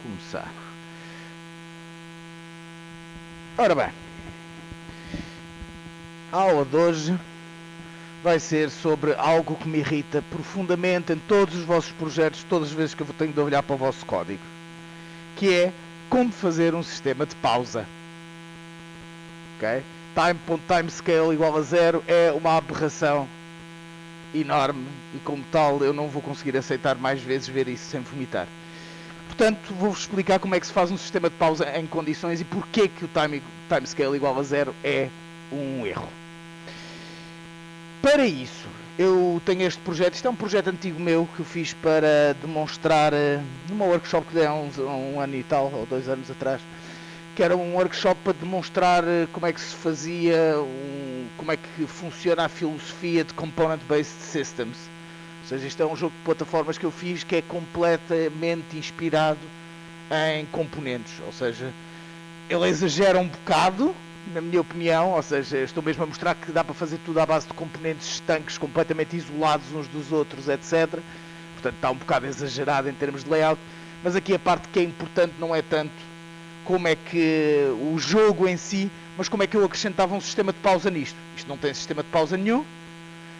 começar. Ora bem, a aula de hoje vai ser sobre algo que me irrita profundamente em todos os vossos projetos, todas as vezes que eu tenho de olhar para o vosso código, que é como fazer um sistema de pausa. Ok? Time.timescale igual a 0 é uma aberração enorme e como tal eu não vou conseguir aceitar mais vezes ver isso sem vomitar. Portanto, vou-vos explicar como é que se faz um sistema de pausa em condições e porquê que o timescale igual a 0 é um erro. Para isso, eu tenho este projeto, isto é um projeto antigo meu que eu fiz para demonstrar numa workshop que dei há um ano e tal, ou 2 anos atrás, que era um workshop para demonstrar como é que se fazia, como é que funciona a filosofia de Component-Based Systems. Ou seja, isto é um jogo de plataformas que eu fiz que é completamente inspirado em componentes. Ou seja, ele exagera um bocado, na minha opinião, ou seja, estou mesmo a mostrar que dá para fazer tudo à base de componentes estanques, completamente isolados uns dos outros, etc. Portanto, está um bocado exagerado em termos de layout, mas aqui a parte que é importante não é tanto como é que o jogo em si, mas como é que eu acrescentava um sistema de pausa nisto. Isto não tem sistema de pausa nenhum,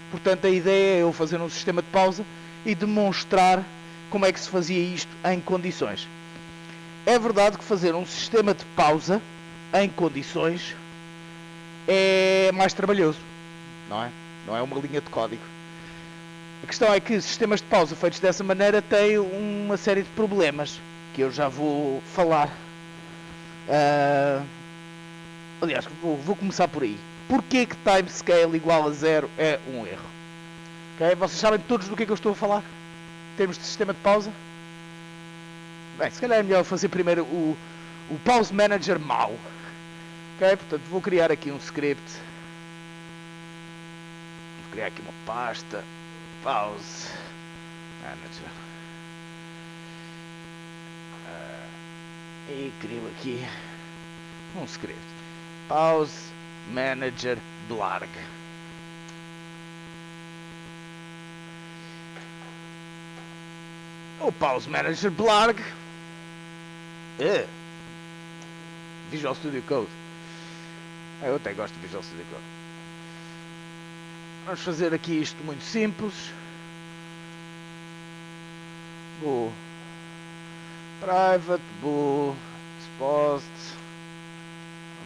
portanto a ideia é eu fazer um sistema de pausa e demonstrar como é que se fazia isto em condições. É verdade que fazer um sistema de pausa em condições é mais trabalhoso, não é? Não é uma linha de código. A questão é que sistemas de pausa feitos dessa maneira têm uma série de problemas que eu já vou falar. Aliás, vou começar por aí. Porquê que timescale igual a 0 é um erro? Okay? Vocês sabem todos do que é que eu estou a falar? Em termos de sistema de pausa? Bem, se calhar é melhor fazer primeiro o Pause Manager mau. Ok? Portanto, vou criar aqui um script. Vou criar aqui uma pasta. Pause Manager. E crio aqui um script. Pause Manager Blarg. O Pause Manager Blarg. Visual Studio Code. Eu até gosto de Visual Studio Code. Vamos fazer aqui isto muito simples. Vou private, vou exposed,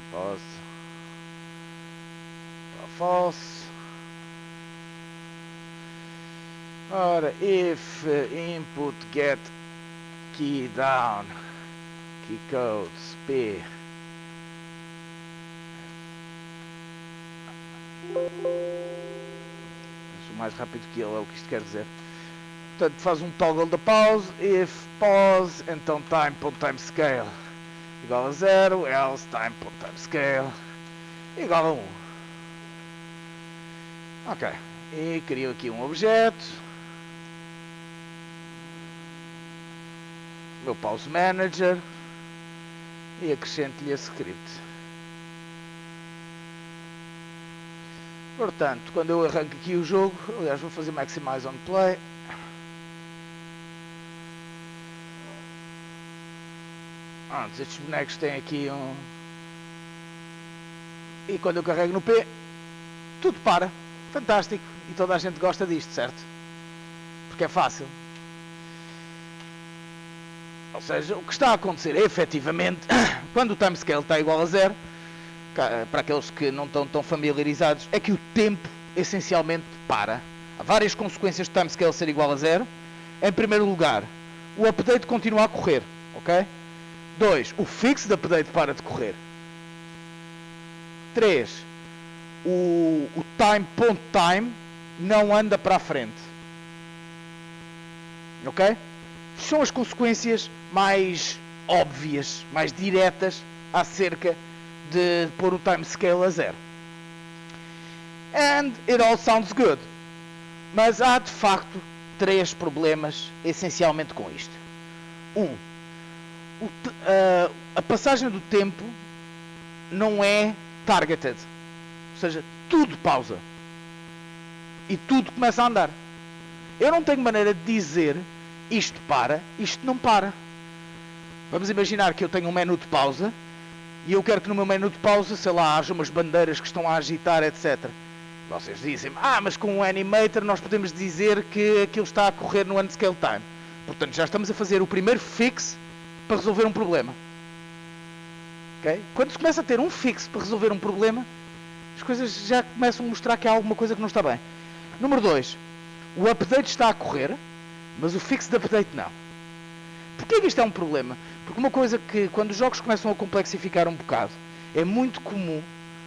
unpost, false. Ora, if input get key down, key codes p. Sou mais rápido que ele, é o que isto quer dizer. Portanto, faz um toggle da pause, if pause, então time.timescale igual a 0, else time.timescale igual a 1. Ok, e crio aqui um objeto, meu pause manager, e acrescento-lhe a script. Portanto, quando eu arranco aqui o jogo, aliás, vou fazer maximize on play. Antes, estes bonecos têm aqui um... E quando eu carrego no P, tudo para. Fantástico. E toda a gente gosta disto, certo? Porque é fácil. Ou seja, o que está a acontecer é, efetivamente, quando o timescale está igual a 0, para aqueles que não estão tão familiarizados, é que o tempo essencialmente para. Há várias consequências de timescale ser igual a 0. Em primeiro lugar, o update continua a correr, ok? 2. O fixed update para de correr. 3. O time.time não anda para a frente. Ok? São as consequências mais óbvias, mais diretas acerca de pôr o timescale a 0. And it all sounds good. Mas há de facto 3 problemas essencialmente com isto. 1. A passagem do tempo não é targeted. Ou seja, tudo pausa. E tudo começa a andar. Eu não tenho maneira de dizer isto para, isto não para. Vamos imaginar que eu tenho um menu de pausa e eu quero que no meu menu de pausa, sei lá, haja umas bandeiras que estão a agitar, etc. Vocês dizem, mas com o Animator nós podemos dizer que aquilo está a correr no Unscale Time. Portanto, já estamos a fazer o primeiro fix para resolver um problema. Okay? Quando se começa a ter um fix para resolver um problema, as coisas já começam a mostrar que há alguma coisa que não está bem. Número 2. O update está a correr, mas o fix de update não. Porquê que isto é um problema? Porque uma coisa que, quando os jogos começam a complexificar um bocado, é muito comum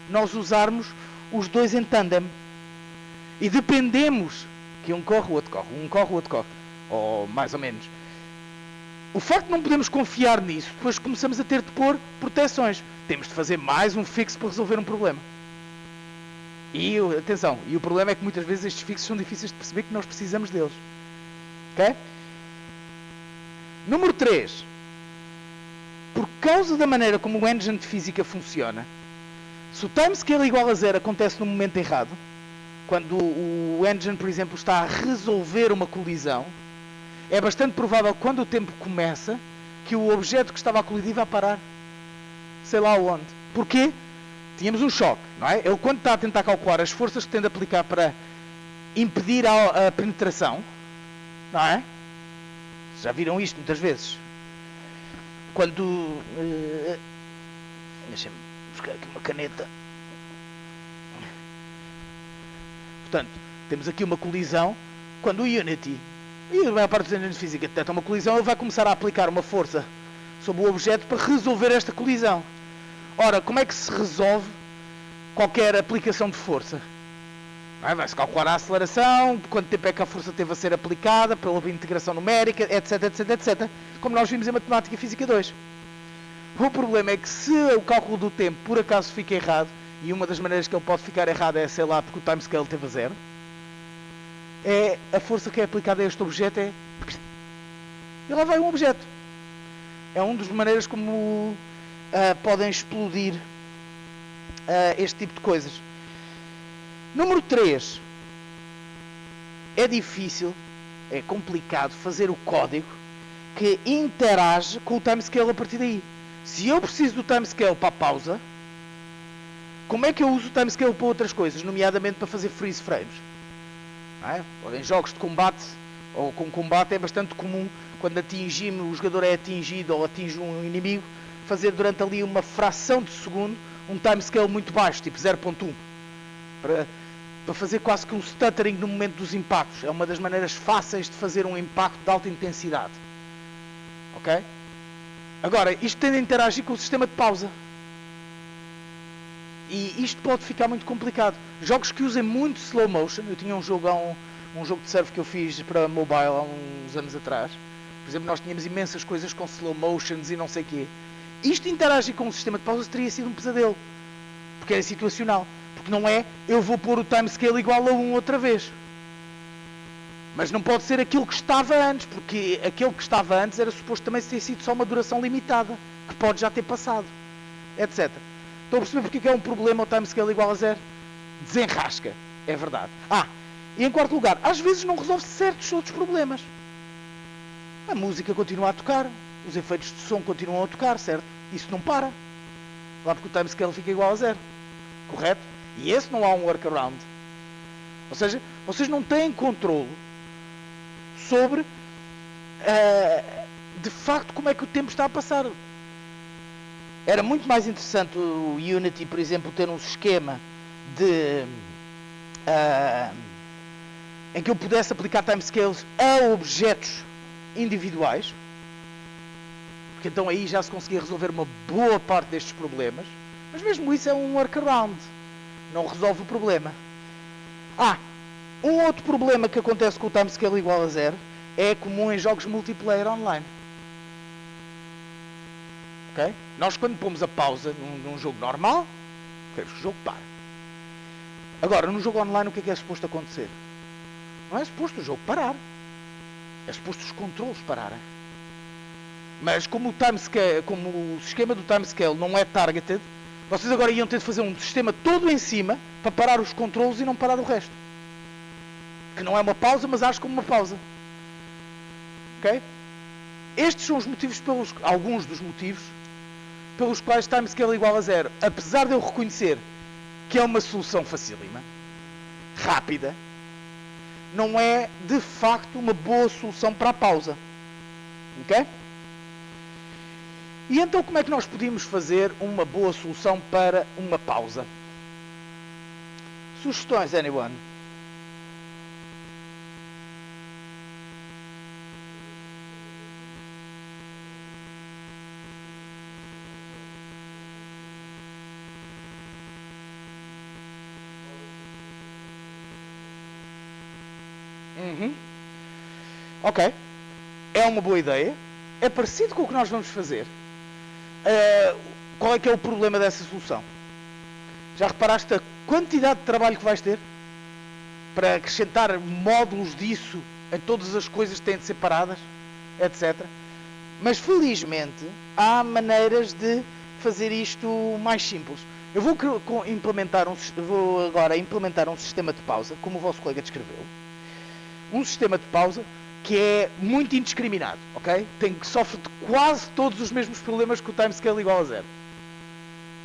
nós usarmos os dois em tandem. E dependemos que um corre, o outro corre, um corre, o outro corre. Ou mais ou menos. O facto de não podemos confiar nisso, depois começamos a ter de pôr proteções. Temos de fazer mais um fix para resolver um problema. E, atenção, e o problema é que muitas vezes estes fixes são difíceis de perceber que nós precisamos deles. Ok? Número 3. Por causa da maneira como o engine de física funciona, se o timescale igual a 0 acontece no momento errado, quando o engine, por exemplo, está a resolver uma colisão, é bastante provável que quando o tempo começa, que o objeto que estava a colidir vai parar. Sei lá onde. Porquê? Tínhamos um choque, não é? Ele, quando está a tentar calcular as forças que tem de aplicar para impedir a penetração, não é? Já viram isto muitas vezes? Quando... deixa-me buscar aqui uma caneta. Portanto, temos aqui uma colisão. Quando o Unity e a maior parte dos engines de física detectam uma colisão, ele vai começar a aplicar uma força sobre o objeto para resolver esta colisão. Ora, como é que se resolve qualquer aplicação de força? Vai-se calcular a aceleração, quanto tempo é que a força teve a ser aplicada, pela integração numérica, etc, etc, etc. Como nós vimos em Matemática Física 2. O problema é que se o cálculo do tempo por acaso fica errado, e uma das maneiras que ele pode ficar errado é, sei lá, porque o timescale teve a 0, a força que é aplicada a este objeto é... E lá vai um objeto. É uma das maneiras como podem explodir este tipo de coisas. Número 3. É difícil, é complicado fazer o código que interage com o timescale a partir daí. Se eu preciso do timescale para a pausa, como é que eu uso o timescale para outras coisas, nomeadamente para fazer freeze frames? Em jogos de combate ou com combate é bastante comum, quando o jogador é atingido ou atinge um inimigo, fazer durante ali uma fração de segundo um timescale muito baixo, tipo 0.1, para fazer quase que um stuttering no momento dos impactos. É uma das maneiras fáceis de fazer um impacto de alta intensidade. Ok? Agora, isto tem de interagir com o sistema de pausa. E isto pode ficar muito complicado. Jogos que usem muito slow motion. Eu tinha um jogo de surf que eu fiz para mobile há uns anos atrás. Por exemplo, nós tínhamos imensas coisas com slow motions e não sei o quê. Isto interagir com o sistema de pausa teria sido um pesadelo. Porque é situacional. Porque não é, eu vou pôr o timescale igual a 1 outra vez. Mas não pode ser aquilo que estava antes. Porque aquele que estava antes era suposto também ter sido só uma duração limitada. Que pode já ter passado. Etc. Estão a perceber porque que é um problema o timescale igual a 0? Desenrasca. É verdade. E em quarto lugar, às vezes não resolve certos outros problemas. A música continua a tocar. Os efeitos de som continuam a tocar, certo? Isso não para. Lá porque o timescale fica igual a 0. Correto? E esse não há um workaround. Ou seja, vocês não têm controle sobre de facto como é que o tempo está a passar. Era muito mais interessante o Unity, por exemplo, ter um esquema em que eu pudesse aplicar timescales a objetos individuais, porque então aí já se conseguia resolver uma boa parte destes problemas, mas mesmo isso é um workaround, não resolve o problema. Um outro problema que acontece com o timescale igual a 0 é comum em jogos multiplayer online. Okay? Nós quando pomos a pausa num jogo normal, queremos que o jogo pare. Agora, no jogo online o que é suposto acontecer? Não é suposto o jogo parar. É suposto os controles pararem. Mas como o esquema do timescale não é targeted, vocês agora iam ter de fazer um sistema todo em cima para parar os controles e não parar o resto. Que não é uma pausa, mas acho como uma pausa. Ok? estes são os motivos alguns dos motivos pelos quais timescale igual a 0. Apesar de eu reconhecer que é uma solução facílima, rápida, não é de facto uma boa solução para a pausa. Ok? E então como é que nós podíamos fazer uma boa solução para uma pausa? Sugestões, anyone? Ok. É uma boa ideia. É parecido com o que nós vamos fazer. Qual é que é o problema dessa solução? Já reparaste a quantidade de trabalho que vais ter para acrescentar módulos disso em todas as coisas que têm de ser paradas, etc. Mas felizmente há maneiras de fazer isto mais simples. Eu vou agora implementar um sistema de pausa, como o vosso colega descreveu. Um sistema de pausa que é muito indiscriminado, ok? Sofre de quase todos os mesmos problemas que o timescale igual a 0.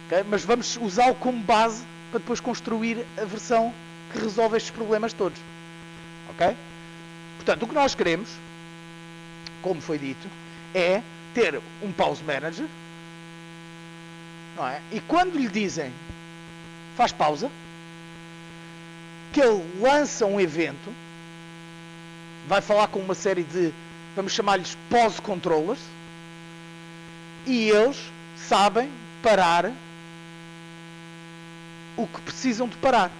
Okay? Mas vamos usá-lo como base para depois construir a versão que resolve estes problemas todos. Ok? Portanto, o que nós queremos, como foi dito, é ter um pause manager, não é? E quando lhe dizem faz pausa, que ele lança um evento, vai falar com uma série de, vamos chamar-lhes pause controllers, e eles sabem parar o que precisam de parar.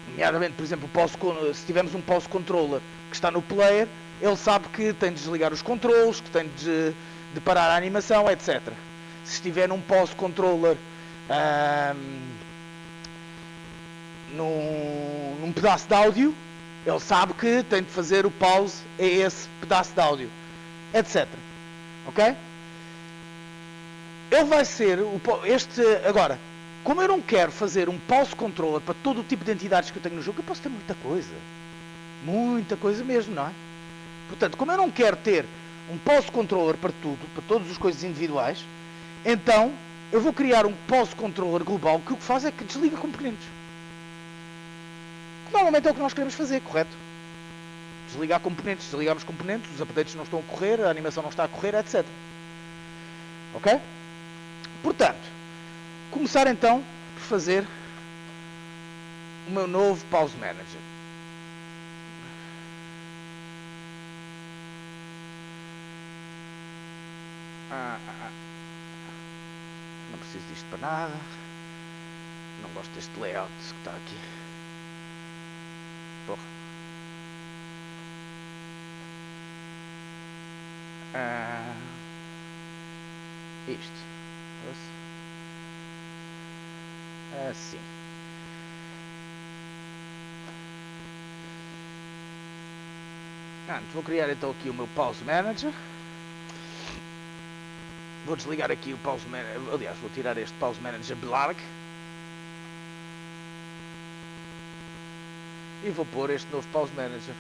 Nomeadamente, por exemplo, se tivermos um pause controller que está no player, ele sabe que tem de desligar os controles, que tem de parar a animação, etc. Se estiver num pause controller num pedaço de áudio, ele sabe que tem de fazer o pause a esse pedaço de áudio, etc. Ok? Ele vai ser agora, como eu não quero fazer um pause controller para todo o tipo de entidades que eu tenho no jogo, eu posso ter muita coisa mesmo, não é? Portanto, como eu não quero ter um pause controller para tudo, para todas as coisas individuais, então eu vou criar um pause controller global que o que faz é que desliga componentes. Normalmente é o que nós queremos fazer, correto? Desligar componentes, desligamos componentes, os updates não estão a correr, a animação não está a correr, etc. Ok? Portanto, começar então por fazer o meu novo pause manager. Não preciso disto para nada. Não gosto deste layout que está aqui. Porra. Isto. Assim. Vou criar então aqui o meu pause manager. Vou desligar aqui o pause manager. Aliás, vou tirar este pause manager blarg. E vou pôr este novo pause manager.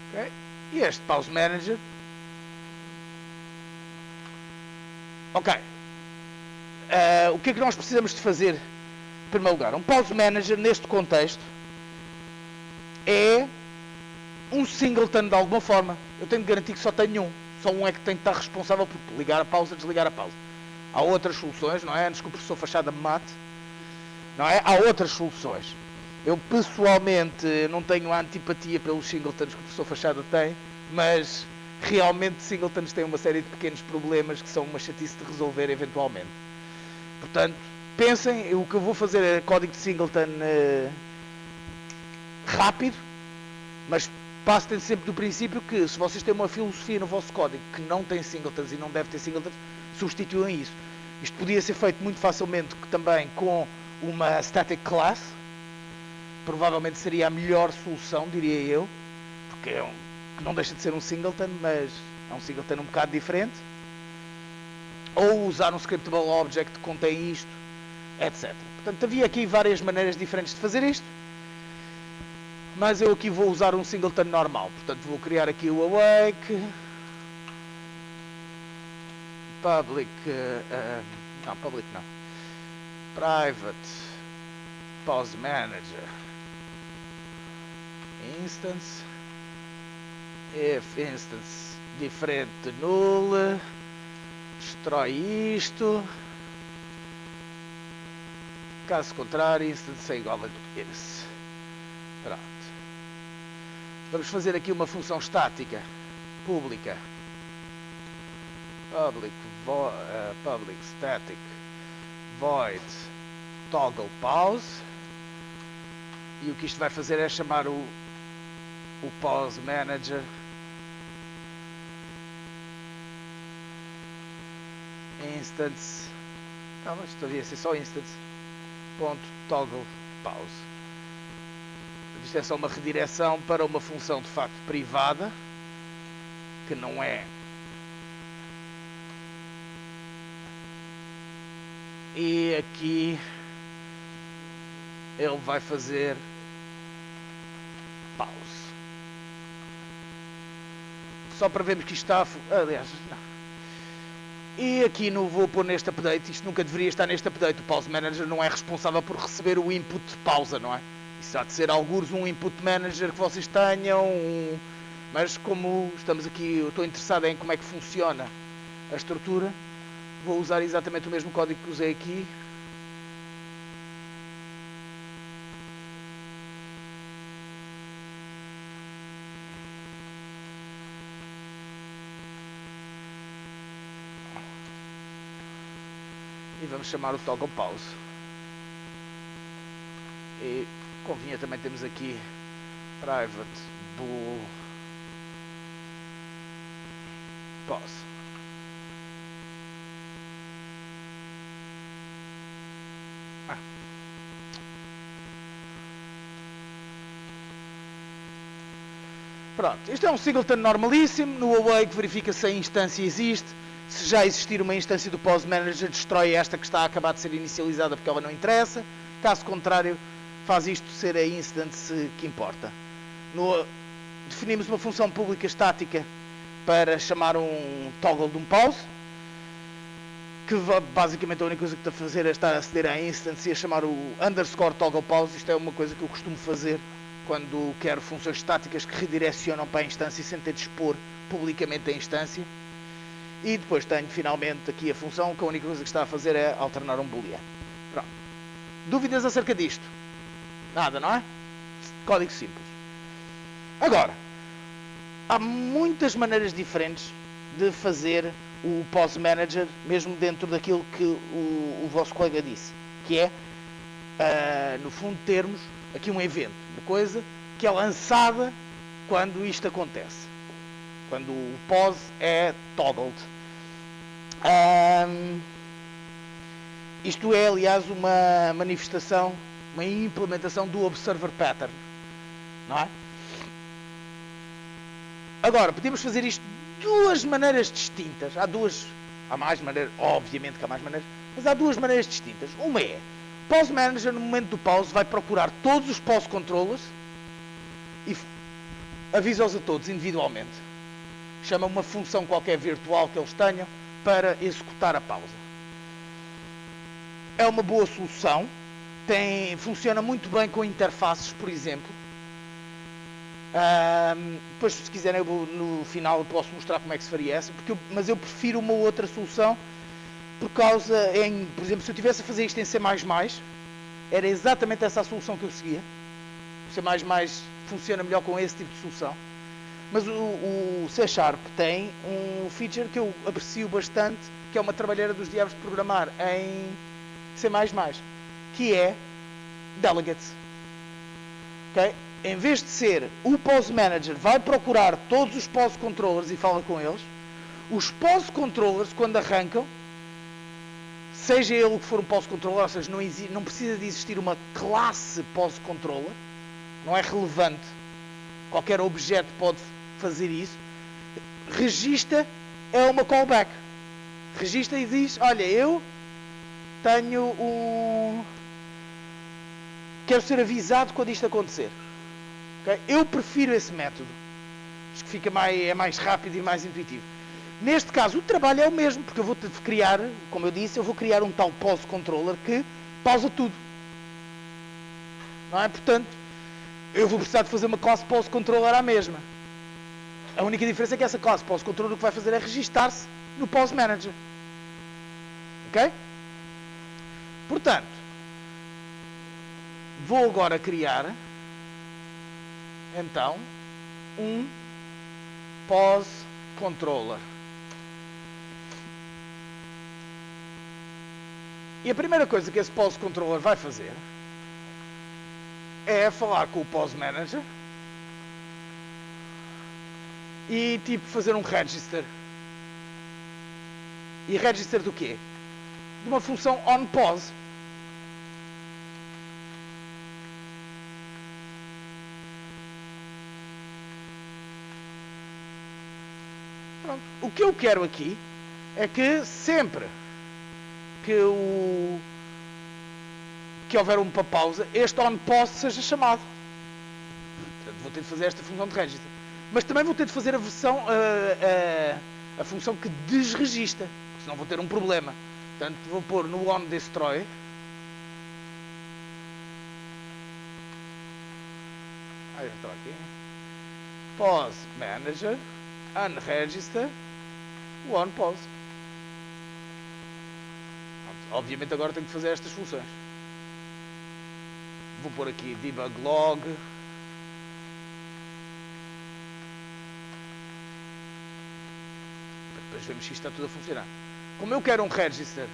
Ok? E este pause manager. Ok. O que é que nós precisamos de fazer? Em primeiro lugar, um pause manager neste contexto é um singleton de alguma forma. Eu tenho de garantir que só tenho um. Só um é que tem de estar responsável por ligar a pausa, desligar a pausa. Há outras soluções, não é? Antes que o professor Fachada me mate. Não é? Há outras soluções. Eu pessoalmente não tenho a antipatia pelos singletons que o professor Fachada tem, mas realmente singletons têm uma série de pequenos problemas que são uma chatice de resolver eventualmente. Portanto, pensem, o que eu vou fazer é código de singleton rápido, mas passem sempre do princípio que se vocês têm uma filosofia no vosso código que não tem singletons e não deve ter singletons, substituem isso. Isto podia ser feito muito facilmente também com uma static class, provavelmente seria a melhor solução, diria eu, porque não deixa de ser um singleton, mas é um singleton um bocado diferente. Ou usar um scriptable object que contém isto, etc. Portanto, havia aqui várias maneiras diferentes de fazer isto. mas eu aqui vou usar um singleton normal, portanto vou criar aqui o awake public, não, public não, private pause manager instance, if instance diferente de null, destrói isto, caso contrário instance é igual a this. Pronto. Vamos fazer aqui uma função estática pública, public static void toggle pause, e o que isto vai fazer é chamar o pause manager instance, não, mas isto devia ser só instance ponto toggle pause. Isto é só uma redireção para uma função de facto privada, que não é, e aqui ele vai fazer pause, só para vermos que isto está aliás, não. E aqui não vou pôr neste update, isto nunca deveria estar neste update, o pause manager não é responsável por receber o input de pausa, não é? Isso há de ser algures um input manager que vocês tenham, mas como estamos aqui, eu estou interessado em como é que funciona a estrutura, vou usar exatamente o mesmo código que usei aqui. E vamos chamar o toggle pause. E convinha também temos aqui private bool pause. Pronto, isto é um singleton normalíssimo. No awake verifica se a instância existe. Se já existir uma instância do pause manager, destrói esta que está a acabar de ser inicializada porque ela não interessa. Caso contrário, faz isto ser a instance que importa. Definimos uma função pública estática para chamar um toggle de um pause, que basicamente a única coisa que está a fazer é estar a aceder à instance e a chamar o underscore toggle pause. Isto é uma coisa que eu costumo fazer quando quero funções estáticas que redirecionam para a instância sem ter de expor publicamente a instância. E depois tenho finalmente aqui a função que a única coisa que está a fazer é alternar um booleano. Pronto. Dúvidas acerca disto? Nada, não é? Código simples. Agora, há muitas maneiras diferentes de fazer o pause manager, mesmo dentro daquilo que o vosso colega disse, que é, no fundo, termos aqui um evento, uma coisa que é lançada quando isto acontece, quando o pause é toggled. Isto é, aliás, uma manifestação, uma implementação do observer pattern, não é? Agora, podemos fazer isto de duas maneiras distintas. Há mais maneiras, obviamente que há mais maneiras, mas há duas maneiras distintas. Uma é, o pause manager no momento do pause vai procurar todos os pause controllers e avisa-os a todos individualmente. Chama uma função qualquer virtual que eles tenham para executar a pausa. É uma boa solução, funciona muito bem com interfaces, por exemplo. Depois, se quiserem, no final posso mostrar como é que se faria essa, mas eu prefiro uma outra solução, por exemplo, se eu estivesse a fazer isto em C++, era exatamente essa a solução que eu seguia. O C++ funciona melhor com esse tipo de solução. Mas o C# tem um feature que eu aprecio bastante, que é uma trabalheira dos diabos de programar em C++, que é delegates. Okay? Em vez de ser o pause manager vai procurar todos os pause controllers e fala com eles, os pause controllers, quando arrancam, seja ele o que for um pause controller, ou seja, não precisa de existir uma classe pause controller, não é relevante, qualquer objeto pode fazer isso, registra é uma callback. Registra e diz, olha, eu tenho quero ser avisado quando isto acontecer. Okay? Eu prefiro esse método. Acho que é mais rápido e mais intuitivo. Neste caso, o trabalho é o mesmo, porque eu vou criar, como eu disse, eu vou criar um tal pause controller que pausa tudo. Não é? Portanto, eu vou precisar de fazer uma classe pause controller à mesma. A única diferença é que essa classe pause controller o que vai fazer é registar-se no pause manager. Ok? Portanto, vou agora criar, então, um pause controller. E a primeira coisa que esse pause controller vai fazer é falar com o pause manager e tipo fazer um register. E register do quê? De uma função onPause. Pronto. O que eu quero aqui é que sempre que houver uma pausa, este onPause seja chamado. Portanto, vou ter de fazer esta função de register. Mas também vou ter de fazer a função que desregistra, senão vou ter um problema. Portanto, vou pôr no onDestroy. Aí está aqui. Pause Manager, unregister, onPause. Obviamente agora tenho que fazer estas funções. Vou pôr aqui debug log. Depois vemos se isto está tudo a funcionar. Como eu quero um register,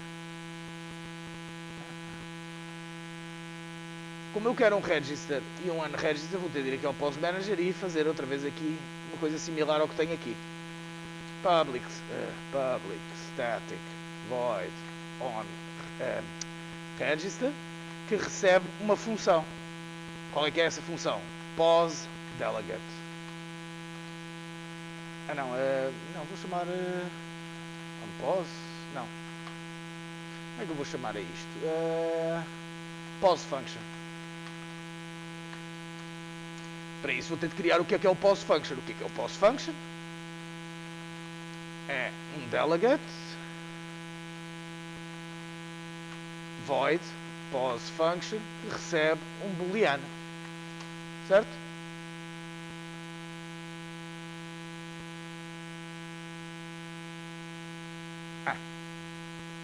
e um unregister, vou ter de ir aqui ao pause manager e fazer outra vez aqui uma coisa similar ao que tenho aqui. Public static void on register, que recebe uma função. Qual é que é essa função? Pause delegate. Não, vou chamar onPause. Não. Como é que eu vou chamar a isto? Pause function. Para isso vou ter de criar o que é o pause function. O que é o pause function? É um delegate void pause function que recebe um booleano. Certo?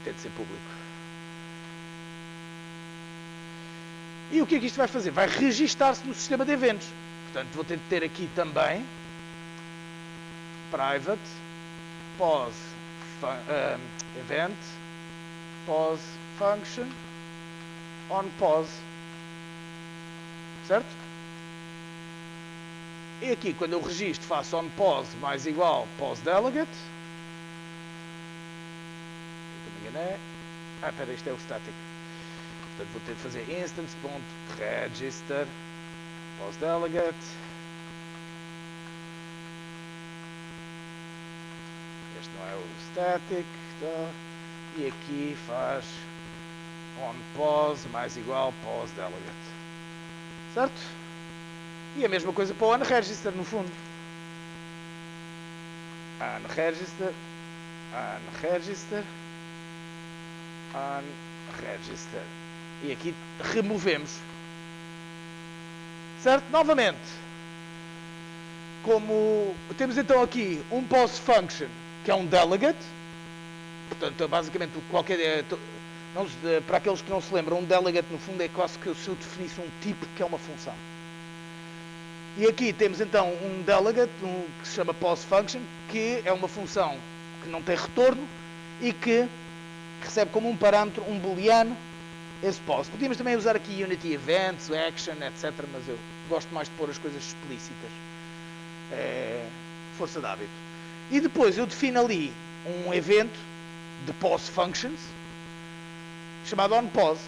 Tem de ser público. E o que é que isto vai fazer? Vai registar-se no sistema de eventos. Portanto, vou ter de ter aqui também private pause event pause function onPause. Certo? E aqui, quando eu registro, faço onPause mais igual pause delegate. Espera, isto é o static. Portanto, vou ter de fazer instance.register pause delegate. Este não é o static. Tá? E aqui faz onPause mais igual pause delegate. Certo? E a mesma coisa para o unregister, no fundo. Unregister. Unregister. E aqui removemos. Certo? Novamente. Como temos então aqui um pause function, que é um delegate. Portanto, basicamente, para aqueles que não se lembram, um delegate no fundo é quase que se eu definisse um tipo que é uma função. E aqui temos então um delegate, que se chama pause function, que é uma função que não tem retorno e que recebe como um parâmetro um booleano esse pause. Podíamos também usar aqui Unity Events, Action, etc. Mas eu gosto mais de pôr as coisas explícitas. Força de hábito. E depois eu defino ali um evento de pause functions chamado onPause.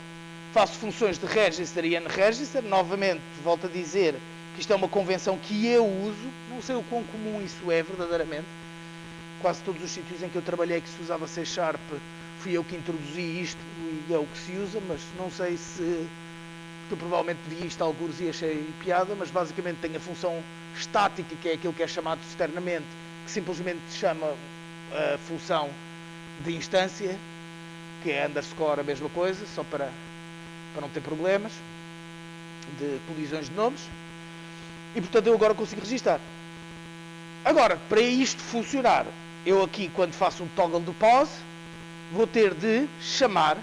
Faço funções de register e unregister. Novamente, volto a dizer que isto é uma convenção que eu uso. Não sei o quão comum isso é verdadeiramente. Quase todos os sítios em que eu trabalhei que se usava C#, fui eu que introduzi isto e é o que se usa, mas não sei se que eu provavelmente vi isto a algures e achei piada, mas basicamente tem a função estática, que é aquilo que é chamado externamente, que simplesmente se chama a função de instância, que é underscore a mesma coisa, só para não ter problemas de colisões de nomes. E portanto eu agora consigo registar. Agora, para isto funcionar, eu aqui quando faço um toggle do pause, vou ter de chamar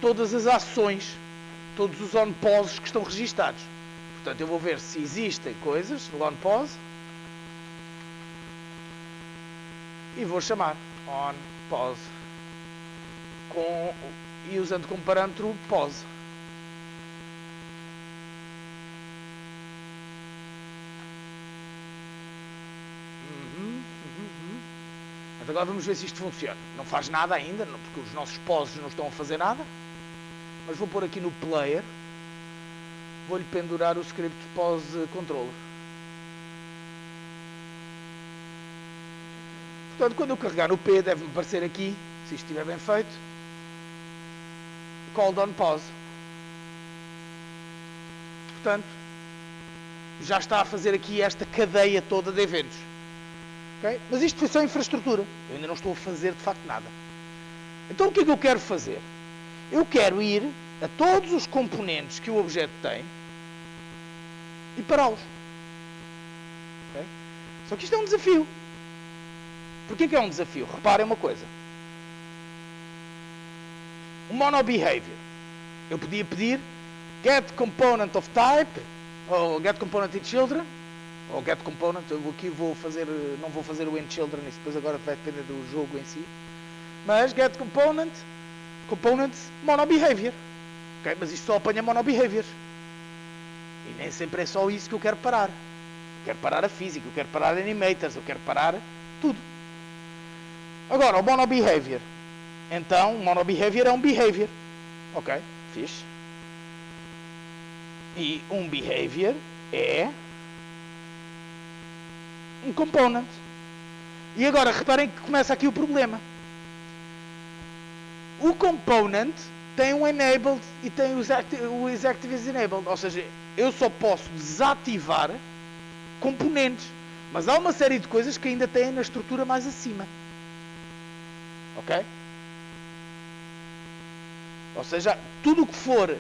todas as ações, todos os on pauses que estão registados. Portanto, eu vou ver se existem coisas no on pause e vou chamar on pause e usando como parâmetro pause. Agora vamos ver se isto funciona. Não faz nada ainda, porque os nossos pauses não estão a fazer nada. Mas vou pôr aqui no player. Vou-lhe pendurar o script pause controller. Portanto, quando eu carregar no P, deve-me aparecer aqui, se isto estiver bem feito, called on pause. Portanto, já está a fazer aqui esta cadeia toda de eventos. Okay? Mas isto foi só infraestrutura. Eu ainda não estou a fazer de facto nada. Então o que é que eu quero fazer? Eu quero ir a todos os componentes que o objeto tem e pará-los. Okay? Só que isto é um desafio. Porquê que é um desafio? Reparem uma coisa. O monobehavior. Eu podia pedir get component of type, ou get component in children, ou get component, eu aqui não vou fazer o in children, isso depois agora vai depender do jogo em si. Mas get component monobehavior. Okay? Mas isto só apanha monobehaviors. E nem sempre é só isso que eu quero parar. Eu quero parar a física, eu quero parar animators, eu quero parar tudo. Agora, o monobehavior. Então, o monobehavior é um behavior. Ok, fixe. E um behavior é um component. E agora, reparem que começa aqui o problema. O component tem um enabled e tem o executive is enabled. Ou seja, eu só posso desativar componentes. Mas há uma série de coisas que ainda têm na estrutura mais acima. Ok? Ou seja, tudo o que for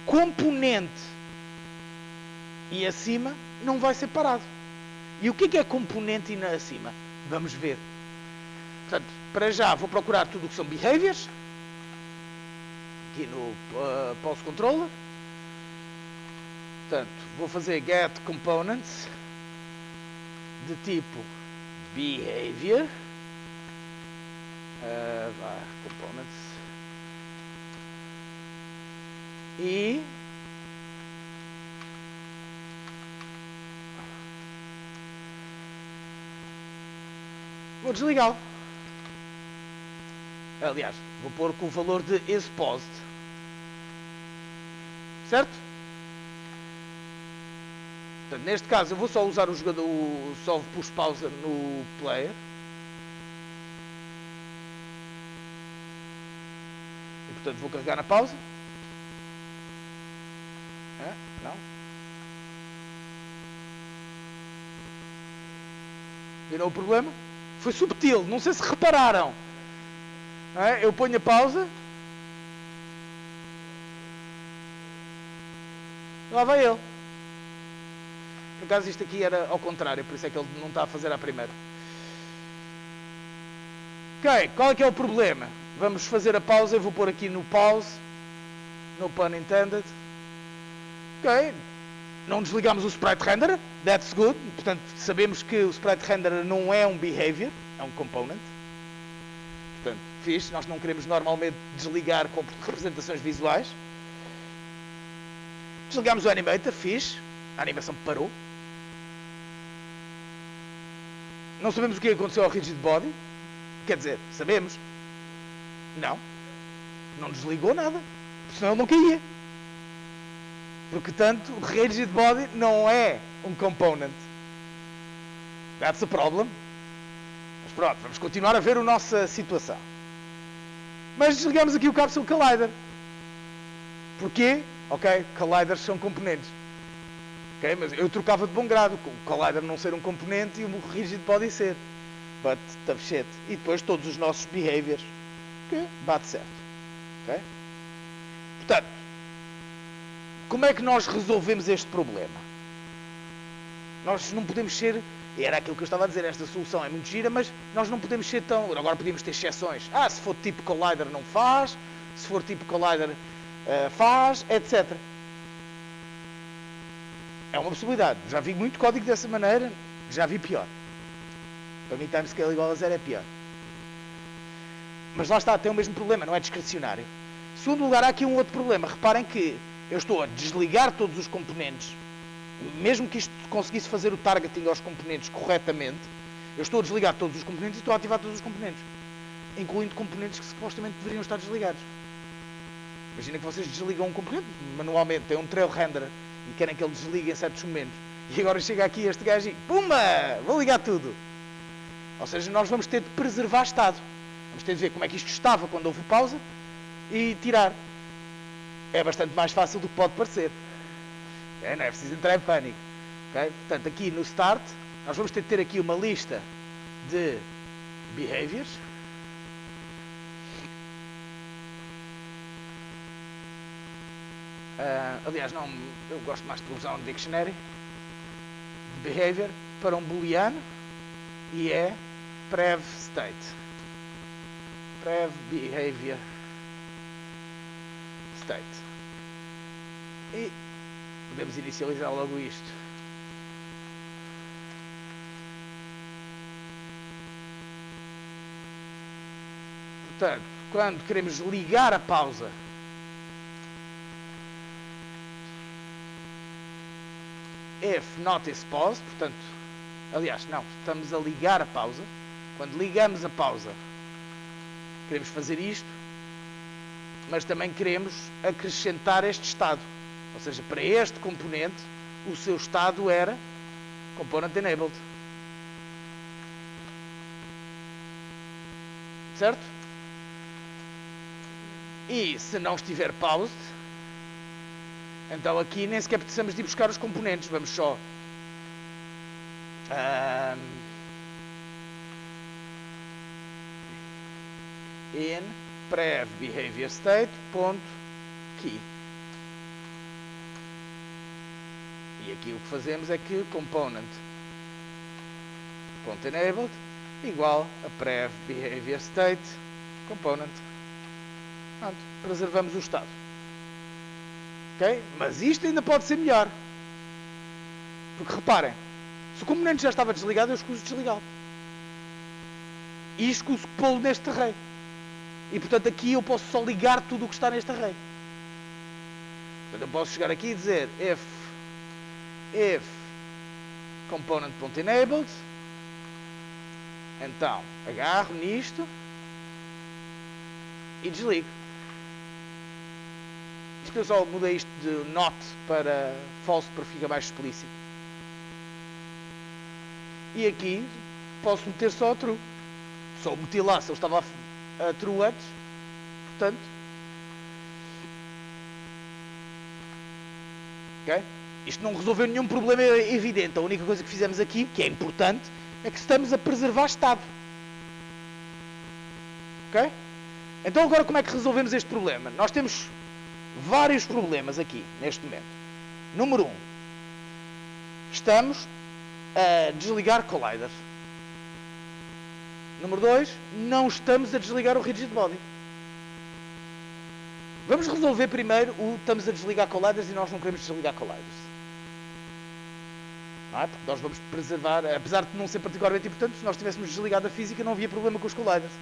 componente e acima não vai ser parado. E o que é componente e acima? Vamos ver. Portanto, para já vou procurar tudo o que são behaviors. Aqui no pause controller. Portanto, vou fazer get components de tipo behavior. Components. E vou desligá-lo. Aliás, vou pôr com o valor de isPaused. Certo? Portanto, neste caso eu vou só usar o jogador, o solve push pausa no player. E portanto vou carregar na pausa. Não? Viram o problema? Foi subtil, não sei se repararam. Eu ponho a pausa. Lá vai ele. Por acaso isto aqui era ao contrário, por isso é que ele não está a fazer à primeira. Ok, qual é que é o problema? Vamos fazer a pausa, eu vou pôr aqui no pause. No pun intended. Ok, não desligamos o sprite renderer, that's good. Portanto, sabemos que o sprite renderer não é um behavior, é um component. Portanto, fixe, nós não queremos normalmente desligar com representações visuais. Desligamos o animator, fixe, a animação parou. Não sabemos o que aconteceu ao rigid body. Quer dizer, sabemos. Não desligou nada, senão ele não caía. Porque tanto o rigid body não é um component. That's a problem. Mas pronto, vamos continuar a ver a nossa situação. Mas desligamos aqui o Capsule Collider. Porquê? Ok, colliders são componentes. Ok, mas eu trocava de bom grado, o collider não ser um componente e o rigid body ser. But tough shit. E depois todos os nossos behaviors. Que bate certo. Ok? Portanto, como é que nós resolvemos este problema? Nós não podemos ser... Era aquilo que eu estava a dizer, esta solução é muito gira, mas nós não podemos ser tão... Agora podíamos ter exceções. Se for tipo collider não faz, se for tipo collider faz, etc. É uma possibilidade. Já vi muito código dessa maneira, já vi pior. Para mim timescale igual a 0 é pior. Mas lá está, tem o mesmo problema, não é discricionário. Segundo lugar, há aqui um outro problema. Reparem que eu estou a desligar todos os componentes. Mesmo que isto conseguisse fazer o targeting aos componentes corretamente, eu estou a desligar todos os componentes e estou a ativar todos os componentes. Incluindo componentes que supostamente deveriam estar desligados. Imagina que vocês desligam um componente manualmente, tem um trail renderer e querem que ele desligue em certos momentos. E agora chega aqui este gajo e pumba! Vou ligar tudo. Ou seja, nós vamos ter de preservar estado. Vamos ter de ver como é que isto estava quando houve pausa e tirar. É bastante mais fácil do que pode parecer. Não é preciso entrar em pânico. Okay? Portanto, aqui no Start, nós vamos ter de ter aqui uma lista de behaviors. Aliás, não, eu gosto mais de usar um dictionary. Behavior para um booleano e é prev state. Prev behavior state. E podemos inicializar logo isto. Portanto, quando queremos ligar a pausa, if notice pause, portanto, aliás, não, estamos a ligar a pausa. Quando ligamos a pausa, queremos fazer isto, mas também queremos acrescentar este estado. Ou seja, para este componente, o seu estado era component enabled. Certo? E se não estiver paused, então aqui nem sequer precisamos de ir buscar os componentes. Vamos só in prev behavior state ponto key. E aqui o que fazemos é que component ponto enabled igual a prev behavior state component. Pronto, preservamos o estado. Ok? Mas isto ainda pode ser melhor. Porque reparem, se o componente já estava desligado, eu escuso desligá-lo. E escuso pô-lo neste array. E portanto aqui eu posso só ligar tudo o que está neste array. Portanto eu posso chegar aqui e dizer if component.enabled, então agarro nisto e desligo. Isto eu só mudei isto de not para false para ficar mais explícito. E aqui posso meter só a true. Só meti lá se ele estava a true antes. Portanto, ok? Isto não resolveu nenhum problema evidente. A única coisa que fizemos aqui, que é importante, é que estamos a preservar estado. Ok? Então agora como é que resolvemos este problema? Nós temos vários problemas aqui, neste momento. Número 1. Estamos a desligar colliders. Número 2. Não estamos a desligar o rigid body. Vamos resolver primeiro o estamos a desligar colliders e nós não queremos desligar colliders. Não é? Porque nós vamos preservar, apesar de não ser particularmente importante, se nós tivéssemos desligado a física não havia problema com os colliders.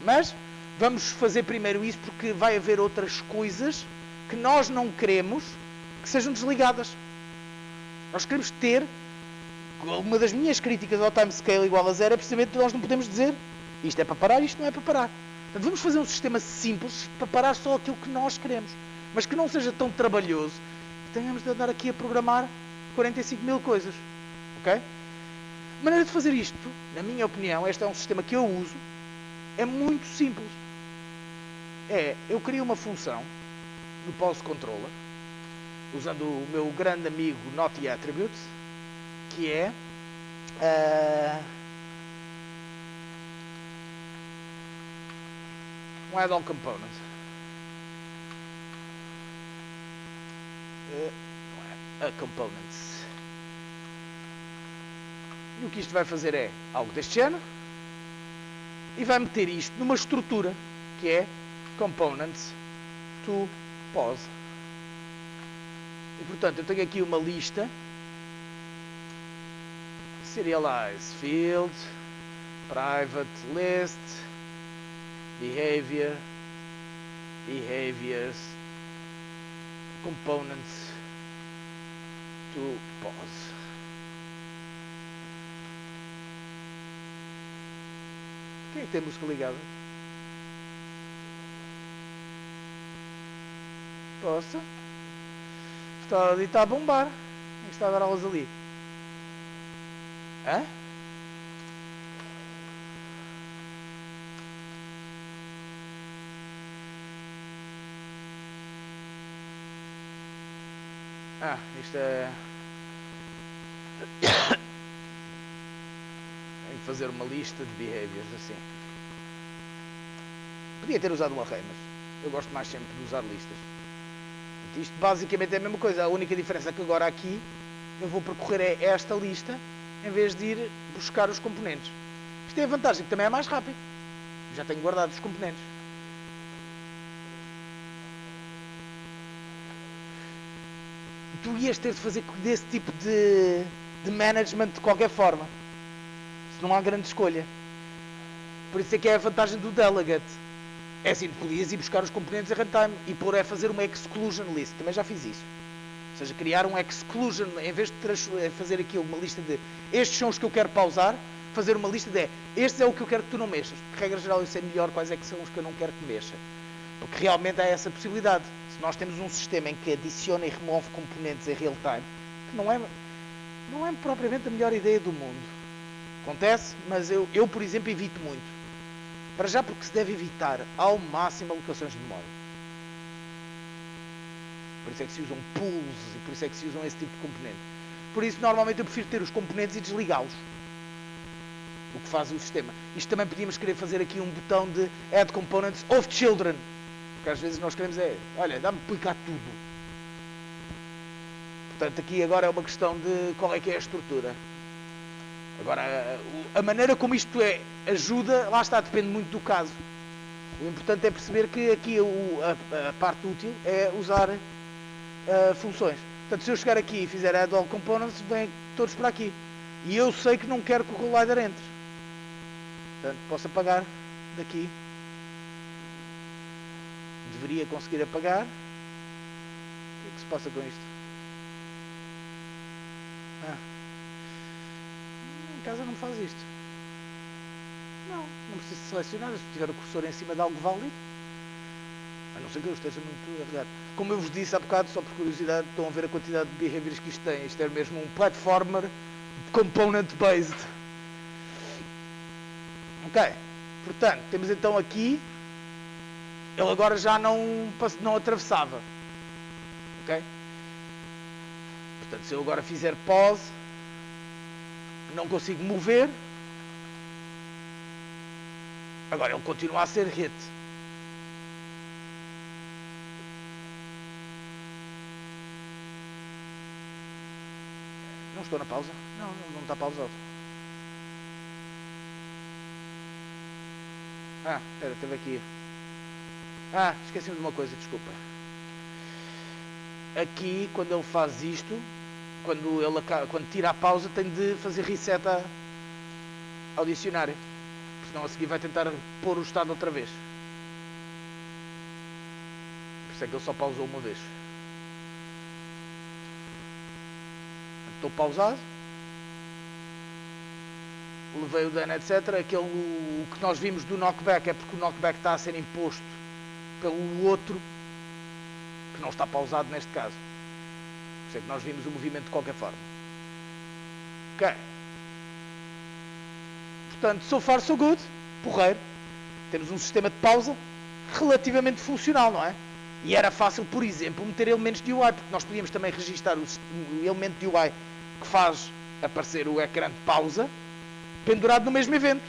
Mas vamos fazer primeiro isso porque vai haver outras coisas que nós não queremos que sejam desligadas. Nós queremos ter... Uma das minhas críticas ao timescale igual a 0 é precisamente que nós não podemos dizer isto é para parar, isto não é para parar. Portanto, vamos fazer um sistema simples para parar só aquilo que nós queremos. Mas que não seja tão trabalhoso que tenhamos de andar aqui a programar 45 mil coisas. Ok? A maneira de fazer isto, na minha opinião, este é um sistema que eu uso, é muito simples. Eu crio uma função no Pause Controller, usando o meu grande amigo Naughty Attributes, que é um add-on component. A components. E o que isto vai fazer é algo deste género e vai meter isto numa estrutura que é components to pause. E portanto eu tenho aqui uma lista, serialize field, private list, behavior, behaviors, components to pause. Quem é que tem música ligada? Posso? Está ali, está a bombar. Está a dar aulas ali. Hã? Isto é... Tenho que fazer uma lista de behaviors assim. Podia ter usado um array, mas eu gosto mais sempre de usar listas. Isto basicamente é a mesma coisa. A única diferença é que agora aqui eu vou percorrer esta lista em vez de ir buscar os componentes. Isto tem a vantagem que também é mais rápido. Já tenho guardado os componentes. Tu ias ter de fazer desse tipo de management de qualquer forma. Se não há grande escolha. Por isso é que é a vantagem do delegate. É assim, podias ir buscar os componentes em runtime e pôr a fazer uma exclusion list. Também já fiz isso. Ou seja, criar um exclusion, em vez de fazer aquilo, uma lista de estes são os que eu quero pausar, fazer uma lista de estes é o que eu quero que tu não mexas. De regra geral eu sei melhor quais é que são os que eu não quero que mexa. Porque realmente há essa possibilidade. Se nós temos um sistema em que adiciona e remove componentes em real time, que não é propriamente a melhor ideia do mundo. Acontece, mas eu por exemplo, evito muito. Para já porque se deve evitar ao máximo alocações de memória. Por isso é que se usam pools e por isso é que se usam esse tipo de componente. Por isso normalmente eu prefiro ter os componentes e desligá-los. O que faz o sistema. Isto também podíamos querer fazer aqui um botão de Add Components of Children. Porque às vezes nós queremos olha, dá-me aplicar tudo. Portanto aqui agora é uma questão de qual é que é a estrutura. Agora, a maneira como isto ajuda, lá está, depende muito do caso. O importante é perceber que aqui a parte útil é usar funções. Portanto, se eu chegar aqui e fizer add all components, vêm todos para aqui. E eu sei que não quero que o collider entre. Portanto, posso apagar daqui. Deveria conseguir apagar. O que é que se passa com isto? Em casa não faz isto. Não preciso selecionar. Se tiver o cursor em cima de algo válido, a não ser que eu esteja muito errado. Como eu vos disse há bocado, só por curiosidade, estão a ver a quantidade de behaviors que isto tem. Isto é mesmo um platformer component based. Ok. Portanto, temos então aqui, ele agora já não atravessava. Ok? Portanto, se eu agora fizer pause, não consigo mover. Agora ele continua a ser hit. Não estou na pausa? Não está pausado. Espera, teve aqui. Esqueci-me de uma coisa, desculpa. Aqui, quando ele faz isto, quando tira a pausa, tem de fazer reset ao dicionário. Senão a seguir vai tentar pôr o estado outra vez. Por isso é que ele só pausou uma vez. Estou pausado. Levei o dano, etc. O que nós vimos do knockback é porque o knockback está a ser imposto pelo outro que não está pausado neste caso. Por isso é que nós vimos o movimento de qualquer forma. Ok. Portanto, so far so good. Porreiro. Temos um sistema de pausa relativamente funcional, não é? E era fácil, por exemplo, meter elementos de UI, porque nós podíamos também registar o elemento de UI que faz aparecer o ecrã de pausa pendurado no mesmo evento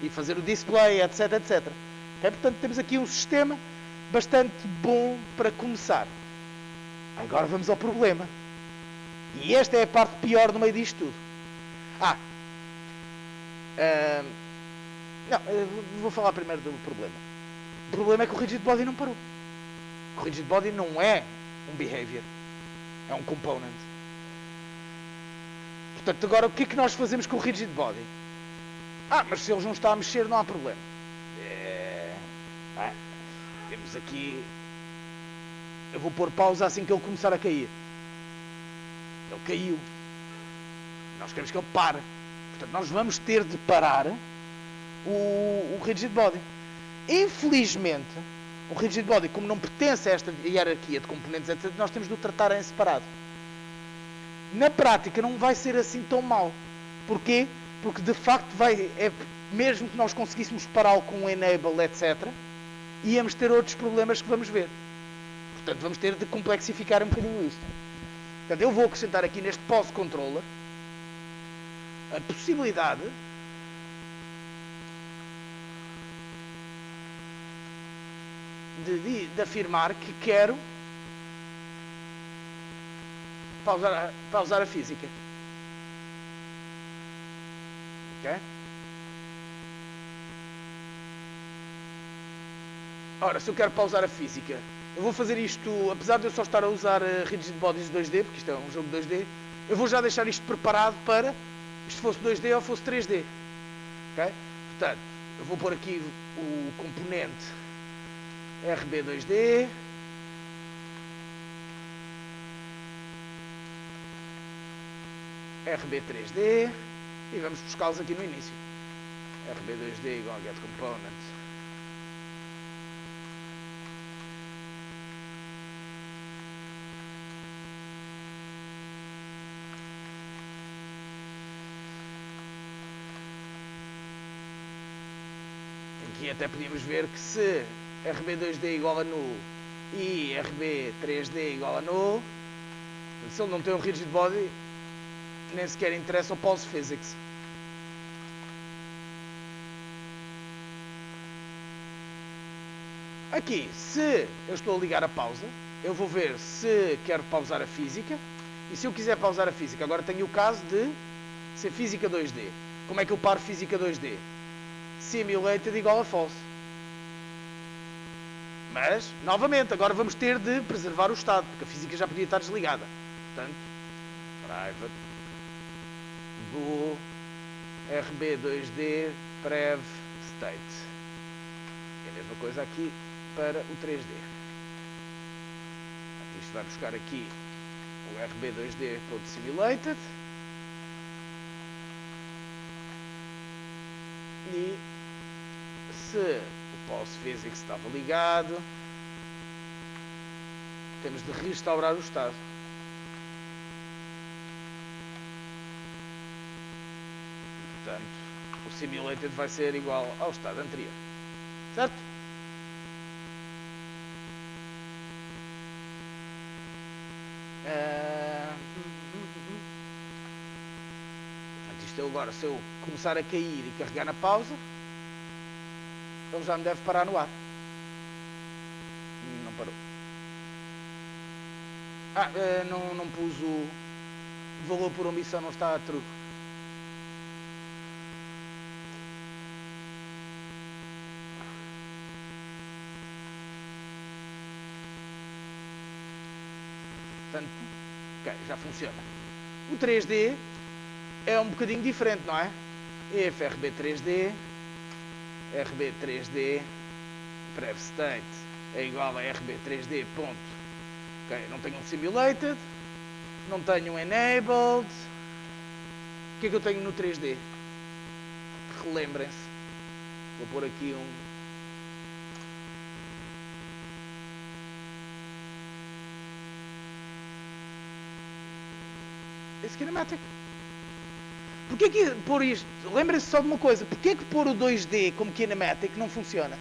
e fazer o display, etc, etc. Okay? Portanto, temos aqui um sistema bastante bom para começar. Agora vamos ao problema. E esta é a parte pior no meio disto tudo. Vou falar primeiro do problema. O problema é que o Rigid Body não parou. O Rigid Body não é um behavior, é um component. Portanto, agora o que é que nós fazemos com o Rigid Body? Mas se ele não está a mexer, não há problema. Temos aqui... Eu vou pôr pausa assim que ele começar a cair. Ele caiu. Nós queremos que ele pare. Portanto, nós vamos ter de parar o Rigid Body. Infelizmente, o Rigid Body, como não pertence a esta hierarquia de componentes, etc., nós temos de o tratar em separado. Na prática, não vai ser assim tão mal. Porquê? Porque, de facto, mesmo que nós conseguíssemos pará-lo com o enable, etc., íamos ter outros problemas que vamos ver. Portanto, vamos ter de complexificar um bocadinho isto. Portanto, eu vou acrescentar aqui neste pause controller a possibilidade de afirmar que quero pausar a física. Ok? Ora, se eu quero pausar a física, eu vou fazer isto, apesar de eu só estar a usar Rigid Bodies 2D, porque isto é um jogo 2D, eu vou já deixar isto preparado para, isto fosse 2D ou fosse 3D. Ok? Portanto, eu vou pôr aqui o componente RB2D, RB3D, e vamos buscá-los aqui no início. RB2D igual a getComponent. Aqui até podíamos ver que se RB2D igual a null e RB3D igual a null, se ele não tem um Rigid Body, nem sequer interessa o pause physics. Aqui, se eu estou a ligar a pausa, eu vou ver se quero pausar a física, e se eu quiser pausar a física, agora tenho o caso de ser física 2D. Como é que eu paro física 2D? Simulated igual a false. Mas, novamente, agora vamos ter de preservar o estado, porque a física já podia estar desligada. Portanto, private bool RB2D prev state. É a mesma coisa aqui para o 3D. Isto vai buscar aqui o RB2D para o simulated. E se o pause physics estava ligado, temos de restaurar o estado. Portanto, o simulated vai ser igual ao estado anterior. Certo? Isto agora, se eu começar a cair e carregar na pausa, ele já me deve parar no ar. Não parou. Não pus o valor por omissão, não está a true. Portanto, ok, já funciona. O 3D é um bocadinho diferente, não é? If RB3D, RB3D, prev state é igual a RB3D, ponto. Ok, não tenho um simulated, não tenho um enabled. O que é que eu tenho no 3D? Relembrem-se. Vou pôr aqui um... Esse kinematic. Porquê que pôr isto? Lembrem-se só de uma coisa. Porquê que pôr o 2D como kinematic não funciona?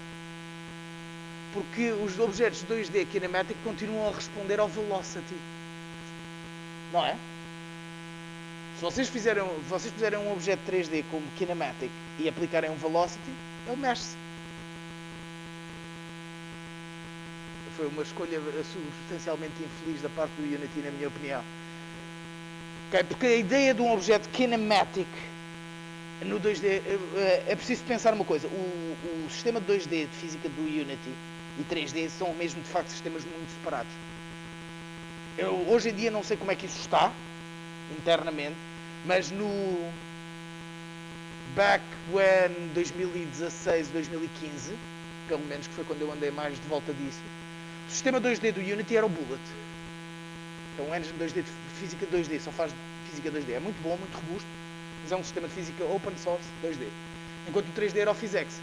Porque os objetos 2D kinematic continuam a responder ao velocity. Não é? Se vocês fizerem um objeto 3D como kinematic e aplicarem um velocity, ele mexe-se. Foi uma escolha substancialmente infeliz da parte do Unity, na minha opinião. Okay? Porque a ideia de um objeto kinematic no 2D, é preciso pensar uma coisa. O sistema 2D de física do Unity e 3D são mesmo, de facto, sistemas muito separados. Eu, hoje em dia, não sei como é que isso está, internamente, mas no back when 2016, 2015, pelo menos, que foi quando eu andei mais de volta disso, o sistema 2D do Unity era o Bullet. Então o engine 2D de física 2D, só faz física 2D. É muito bom, muito robusto, mas é um sistema de física open source 2D. Enquanto o 3D era o PhysX.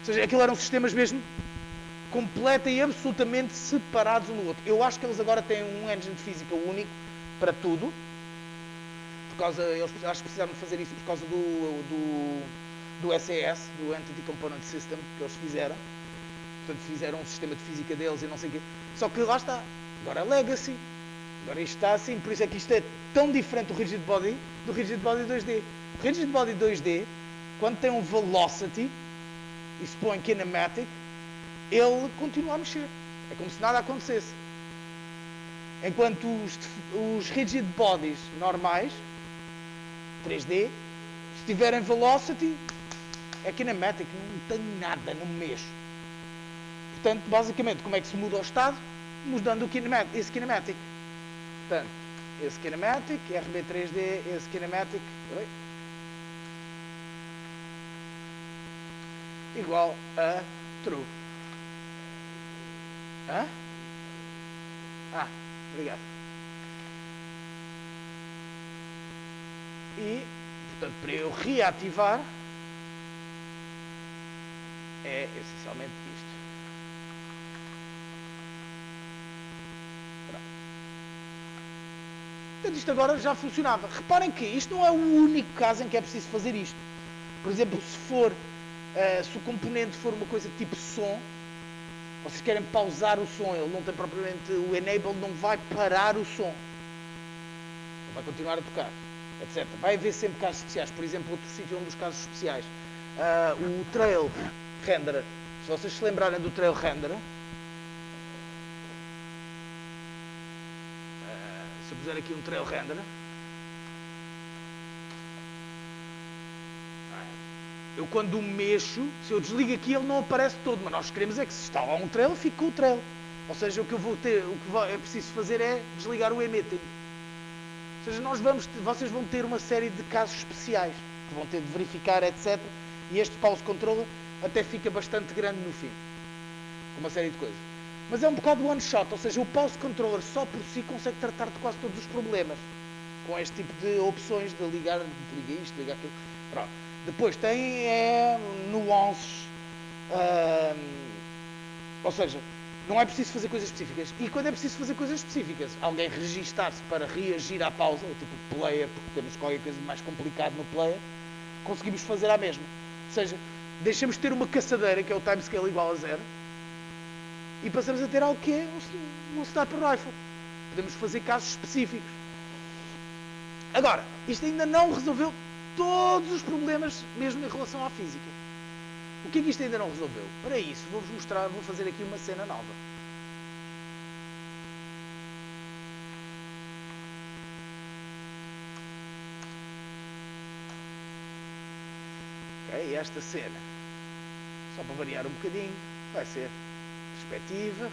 Ou seja, aquilo eram sistemas mesmo completa e absolutamente separados um do outro. Eu acho que eles agora têm um engine de física único para tudo. Eles acho que precisaram de fazer isso por causa do SES, do Entity Component System, que eles fizeram. Portanto, fizeram um sistema de física deles e não sei o quê. Só que lá está. Agora é Legacy. Agora isto está assim. Por isso é que isto é tão diferente do Rigid Body 2D. O Rigid Body 2D, quando tem um Velocity e se põe Kinematic, ele continua a mexer. É como se nada acontecesse. Enquanto os Rigid Bodies normais, 3D, se tiverem Velocity, é Kinematic, não tem nada, não mexe. Portanto, basicamente, como é que se muda o estado? Mudando esse Kinematic. Portanto, esse Kinematic, RB3D, esse Kinematic, igual a True. Hã? Ah, obrigado. E, portanto, para eu reativar, é essencialmente isto. Pronto. Portanto, isto agora já funcionava. Reparem que isto não é o único caso em que é preciso fazer isto. Por exemplo, se o componente for uma coisa tipo som, vocês querem pausar o som, ele não tem propriamente, o enable não vai parar o som. Ele vai continuar a tocar, etc. Vai haver sempre casos especiais. Por exemplo, outro sítio onde os casos especiais. O Trail Renderer. Se vocês se lembrarem do Trail Renderer, se eu puser aqui um Trail Renderer, eu quando o mexo, se eu desligo aqui, ele não aparece todo, mas nós queremos é que se está lá um trail, fique com o trail. Ou seja, o que é preciso fazer é desligar o emitting. Ou seja, vocês vão ter uma série de casos especiais, que vão ter de verificar, etc. E este pause controller até fica bastante grande no fim, com uma série de coisas. Mas é um bocado one shot, ou seja, o pause controller só por si consegue tratar de quase todos os problemas, com este tipo de opções de ligar isto, ligar aquilo. Pronto. Depois tem nuances, ou seja, não é preciso fazer coisas específicas. E quando é preciso fazer coisas específicas, alguém registar-se para reagir à pausa, tipo player, porque temos qualquer coisa mais complicado no player, conseguimos fazer a mesma. Ou seja, deixamos de ter uma caçadeira, que é o timescale igual a 0, e passamos a ter algo que é um sniper rifle. Podemos fazer casos específicos. Agora, isto ainda não resolveu todos os problemas, mesmo em relação à física. O que é que isto ainda não resolveu? Para isso, vou-vos mostrar, vou fazer aqui uma cena nova. Ok, esta cena, só para variar um bocadinho, vai ser perspectiva.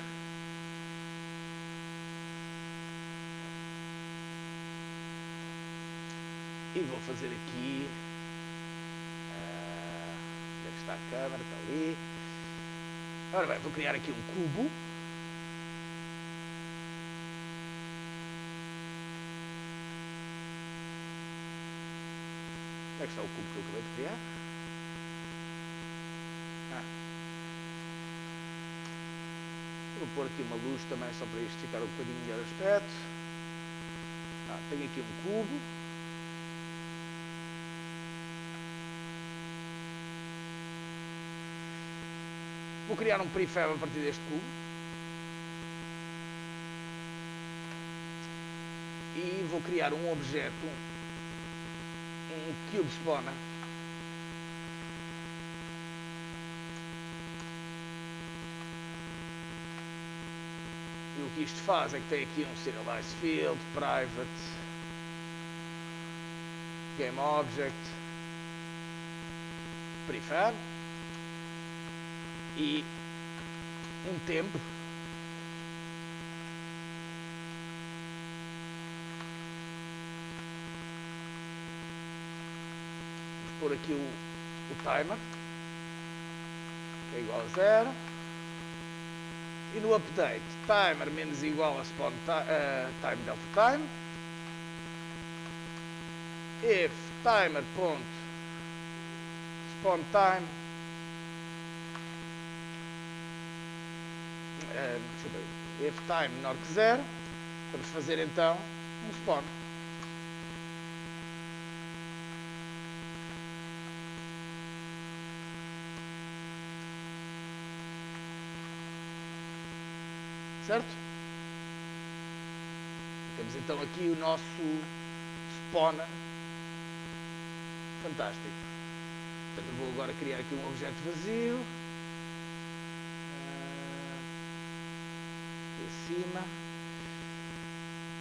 E vou fazer aqui. Onde é que está a câmera? Está ali. Ora bem, vou criar aqui um cubo. Onde é que está o cubo que eu acabei de criar? Vou pôr aqui uma luz também só para isto ficar um bocadinho melhor aspecto. Tenho aqui um cubo. Vou criar um prefab a partir deste cubo. E vou criar um objeto, um cube spawner. E o que isto faz é que tem aqui um serialized field, private, game object, prefab e um tempo. Vamos pôr aqui o timer, que é igual a 0. E no update, timer menos igual a spawn time delta time. If timer ponto spawn time deixa eu ver, if time menor que 0, vamos fazer então um spawn. Certo? Temos então aqui o nosso spawner fantástico. Portanto, eu vou agora criar aqui um objeto vazio. Aqui acima.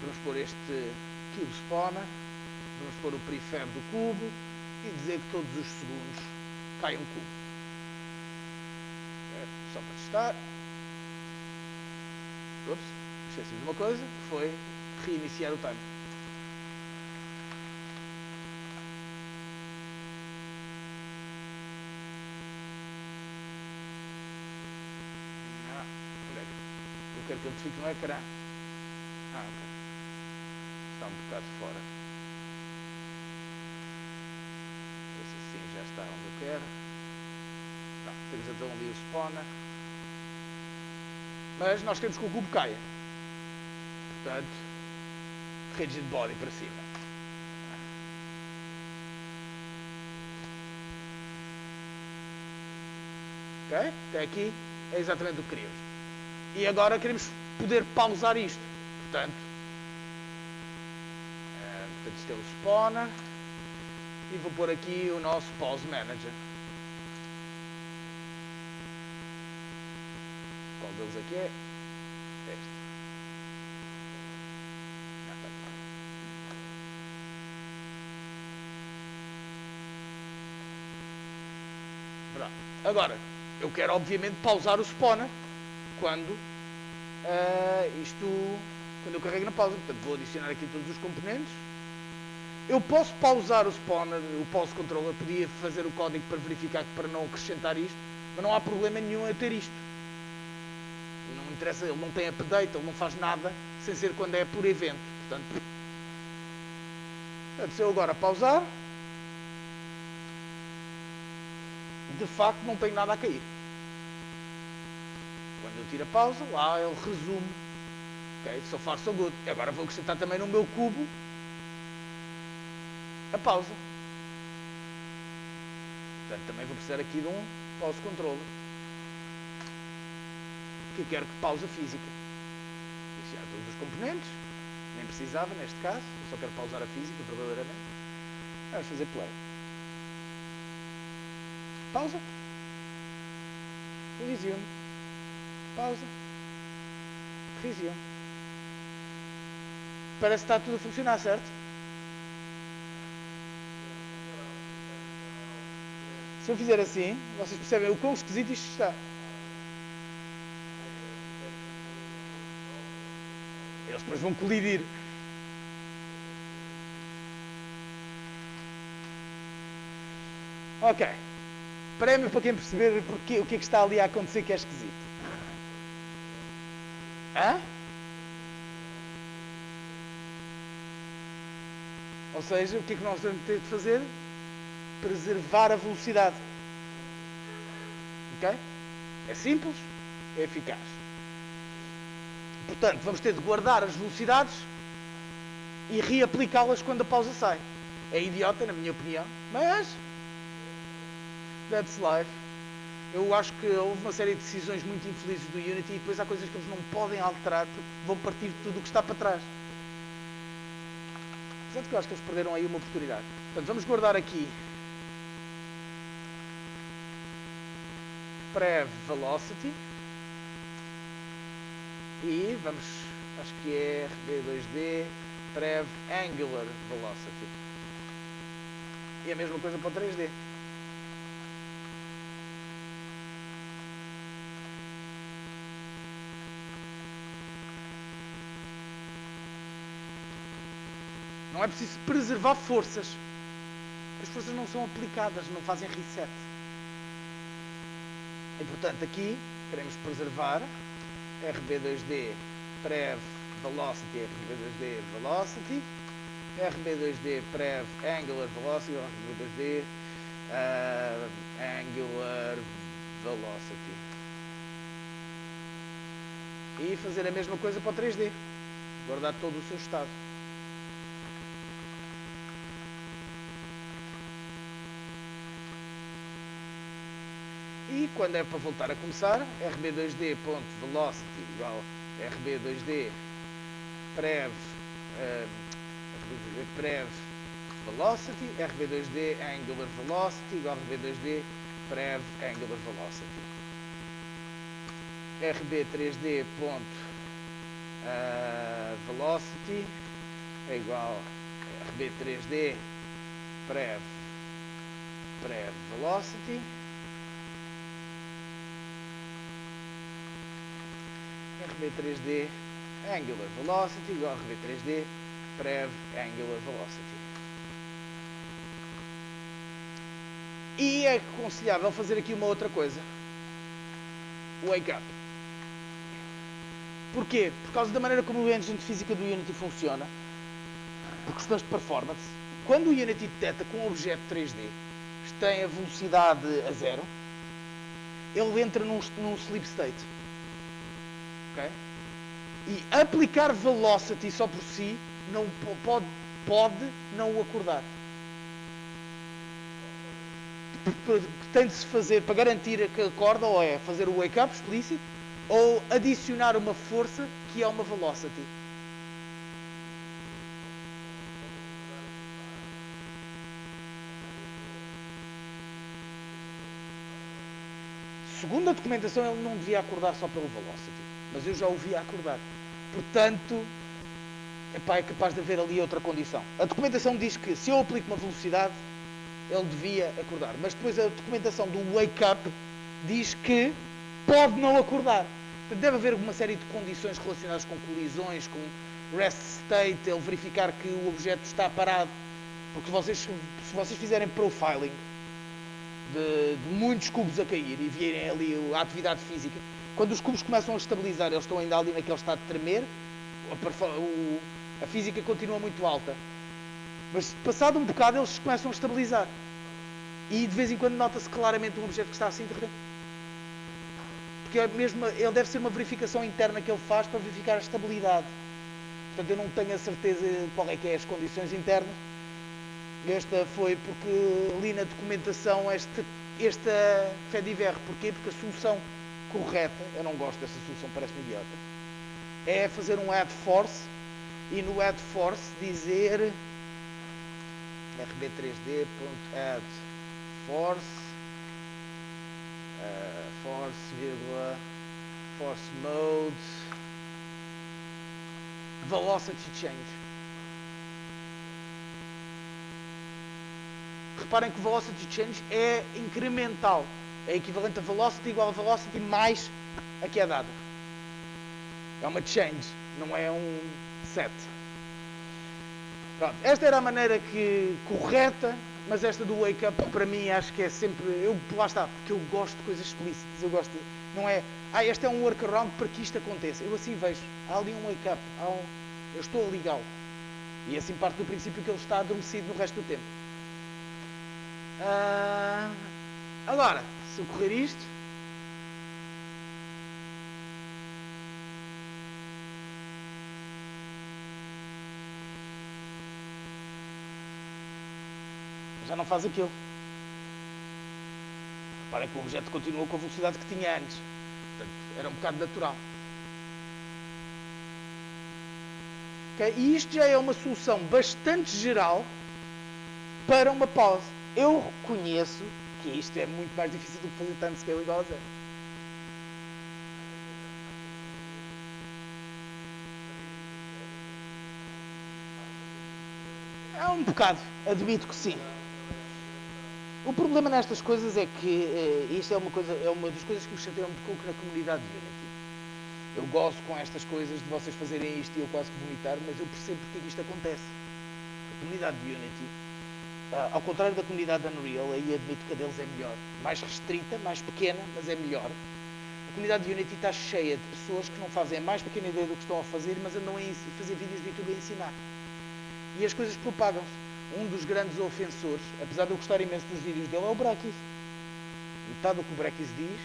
Vamos pôr este cube spawner. Vamos pôr o prefab do cubo e dizer que todos os segundos cai um cubo. Só para testar. Ups, esqueci de uma coisa, que foi reiniciar o timer. Onde é que eu quero que ele fique no ecrã? Ok. Está um bocado fora. Esse assim já está onde eu quero. Não, temos então ali o spawner. Mas nós queremos que o cubo caia. Portanto, rigid body para cima. Ok? Até aqui é exatamente o que queríamos. E agora queremos poder pausar isto. Portanto isto é o spawner. E vou pôr aqui o nosso pause manager. Qual deles aqui é? Este. Pronto. Agora, eu quero obviamente pausar o spawner quando quando eu carrego na pausa. Portanto, vou adicionar aqui todos os componentes. Eu posso pausar o spawner, o pause controller, podia fazer o código para verificar para não acrescentar isto, mas não há problema nenhum em ter isto. Não interessa, ele não tem update, ele não faz nada sem ser quando é por evento. Portanto, se eu agora pausar, de facto não tem nada a cair. Quando eu tiro a pausa, lá ele resume. Ok, so far so good. Agora vou acrescentar também no meu cubo a pausa. Portanto, também vou precisar aqui de um pause controller, que eu quero que pausa física. Adicionar todos os componentes. Nem precisava neste caso. Eu só quero pausar a física verdadeiramente. Vamos fazer play. Pausa. Resume. Pausa. Resume. Parece que está tudo a funcionar, certo? Se eu fizer assim, vocês percebem o quão esquisito isto está. Eles depois vão colidir. Ok. Prémio para quem perceber o que é que está ali a acontecer que é esquisito. Hã? Ou seja, o que é que nós vamos ter de fazer? Preservar a velocidade. Ok? É simples, é eficaz. Portanto, vamos ter de guardar as velocidades e reaplicá-las quando a pausa sai. É idiota, na minha opinião, mas that's life. Eu acho que houve uma série de decisões muito infelizes do Unity e depois há coisas que eles não podem alterar porque vão partir de tudo o que está para trás. Portanto, que eu acho que eles perderam aí uma oportunidade. Portanto, vamos guardar aqui Prev Velocity e vamos, acho que é RB2D Prev Angular Velocity. E a mesma coisa para o 3D. Não é preciso preservar forças. As forças não são aplicadas, não fazem reset. E portanto aqui queremos preservar RB2D Prev Velocity, RB2D Velocity, RB2D Prev Angular Velocity, RB2D Angular Velocity. E fazer a mesma coisa para o 3D. Guardar todo o seu estado. E quando é para voltar a começar, rb2d.velocity igual rb2d prev velocity, rb2d angular velocity igual rb2d prev angular velocity. rb3d.velocity é igual rb3d prev velocity RB3D Angular Velocity igual a RB3D Prev Angular Velocity. E é aconselhável fazer aqui uma outra coisa. Wake up. Porquê? Por causa da maneira como o engine de física do Unity funciona. Por questões de performance. Quando o Unity detecta que um objeto 3D tem a velocidade a zero, ele entra num sleep state. Okay? E aplicar velocity só por si não pode não o acordar. Tem de se fazer para garantir que acorda, ou é fazer o wake up explícito, ou adicionar uma força que é uma velocity. Segundo a documentação, ele não devia acordar só pelo velocity, mas eu já o vi acordar. Portanto, epá, é capaz de haver ali outra condição. A documentação diz que se eu aplico uma velocidade, ele devia acordar. Mas depois a documentação do wake up diz que pode não acordar. Portanto, deve haver uma série de condições relacionadas com colisões, com rest state, ele verificar que o objeto está parado. Porque se vocês fizerem profiling de muitos cubos a cair e virem ali a atividade física, quando os cubos começam a estabilizar, eles estão ainda ali naquele estado de tremer, a física continua muito alta. Mas passado um bocado eles começam a estabilizar. E de vez em quando nota-se claramente um objeto que está assim de repente. Porque ele deve ser uma verificação interna que ele faz para verificar a estabilidade. Portanto, eu não tenho a certeza qual é que é as condições internas. Esta foi porque li na documentação esta FEDIVER. Porquê? Porque a solução correta, eu não gosto dessa solução, parece-me idiota, é fazer um add force e no add force dizer rb3d.add force force mode velocity change. Reparem que velocity change é incremental, é equivalente a velocity igual a velocity mais a que é dada. É uma change, não é um set. Pronto, esta era a maneira correta, mas esta do wake up para mim acho que é sempre, lá está, porque eu gosto de coisas explícitas, eu gosto de, não é, este é um workaround para que isto aconteça, eu assim vejo, há ali um wake up, eu estou a ligá-lo, e assim parte do princípio que ele está adormecido no resto do tempo. Agora, se eu correr isto, já não faz aquilo. Para que o objeto continua com a velocidade que tinha antes. Portanto, era um bocado natural. Okay? E isto já é uma solução bastante geral para uma pause. Eu reconheço que isto é muito mais difícil do que fazer timescale igual a zero. É um bocado, admito que sim. O problema nestas coisas é que isto é uma das coisas que me chateia um pouco na comunidade de Unity. Eu gosto com estas coisas de vocês fazerem isto e eu quase que vomitar, mas eu percebo porque é que isto acontece. A comunidade de Unity, ao contrário da comunidade de Unreal, aí admito que a deles é melhor. Mais restrita, mais pequena, mas é melhor. A comunidade de Unity está cheia de pessoas que não fazem a mais pequena ideia do que estão a fazer, mas andam a fazer vídeos de YouTube a ensinar. E as coisas propagam-se. Um dos grandes ofensores, apesar de eu gostar imenso dos vídeos dele, é o Brekis. Metade do que o Brekis diz,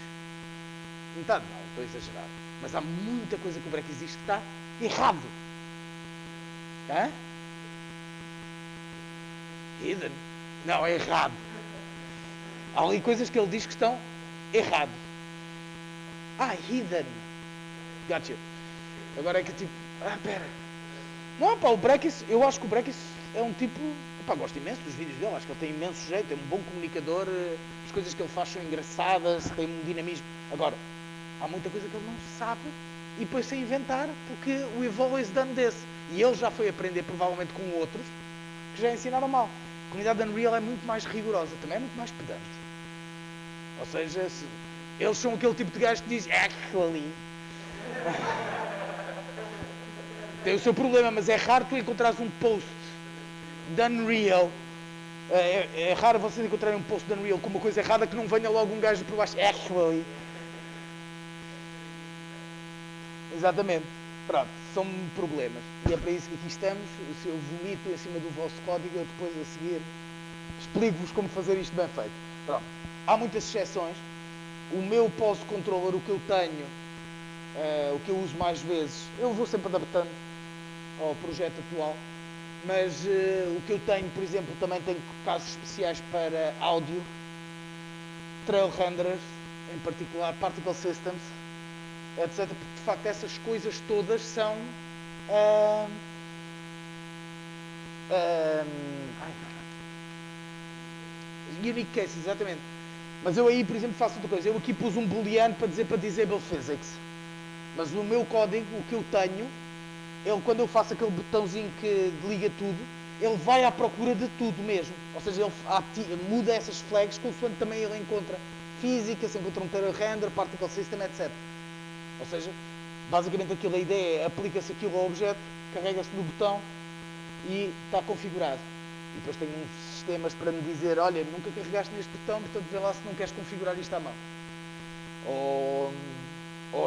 metade não, estou a exagerar, mas há muita coisa que o Brekis diz que está errado. Hã? Hidden? Não, é errado. Há ali coisas que ele diz que estão errado. Hidden. Gotcha. Agora é que tipo, pera. Não, pá, o Brekis, eu acho que o Brekis é um tipo, pá, gosto imenso dos vídeos dele, acho que ele tem imenso jeito, é um bom comunicador, as coisas que ele faz são engraçadas, tem um dinamismo. Agora, há muita coisa que ele não sabe e depois sem inventar, porque we've always done this. E ele já foi aprender provavelmente com outros que já ensinaram mal. A comunidade de Unreal é muito mais rigorosa, também é muito mais pedante. Ou seja, eles são aquele tipo de gajo que diz actually. Tem o seu problema, mas é raro tu encontrares um post de Unreal. É raro vocês encontrarem um post de Unreal com uma coisa errada que não venha logo um gajo por baixo. Actually. Exatamente. Pronto, são problemas. E é para isso que aqui estamos. Se eu vomito em cima do vosso código, eu depois a seguir explico-vos como fazer isto bem feito. Pronto. Há muitas exceções. O meu pause controller, o que eu tenho, o que eu uso mais vezes, eu vou sempre adaptando ao projeto atual, mas o que eu tenho, por exemplo, também tenho casos especiais para áudio, trail renderers, em particular, particle systems, etc. Porque de facto essas coisas todas são unique cases, exatamente. Mas eu aí, por exemplo, faço outra coisa. Eu aqui pus um booleano para dizer para disable physics. Mas o meu código, o que eu tenho, ele, quando eu faço aquele botãozinho que liga tudo, ele vai à procura de tudo mesmo. Ou seja, ele muda essas flags consoante também ele encontra física, se encontra um tail render, particle system, etc. Ou seja, basicamente a ideia é aplica-se aquilo ao objeto, carrega-se no botão e está configurado. E depois tenho uns sistemas para me dizer, olha, nunca carregaste neste botão, portanto vê lá se não queres configurar isto à mão. Ou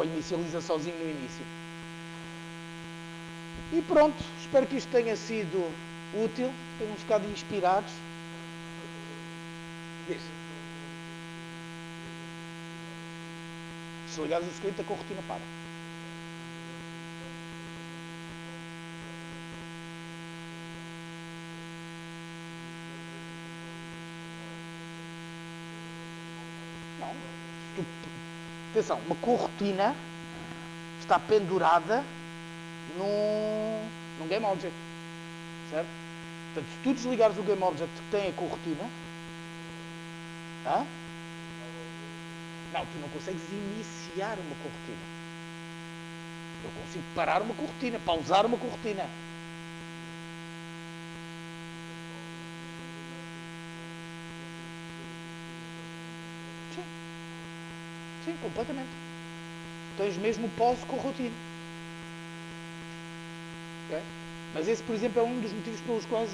inicializa sozinho no início. E pronto, espero que isto tenha sido útil, tenham ficado inspirados. Diz. Se ligares o script, a corretina para. Não. Atenção, uma corretina está pendurada num Game Object, certo? Portanto, se tu desligares o Game Object que tem a corretina, não, tu não consegues iniciar uma corretina. Eu consigo parar uma corretina, pausar uma corretina. Sim. Sim, completamente. Tens mesmo pause com rotina. Okay? Mas esse, por exemplo, é um dos motivos pelos quais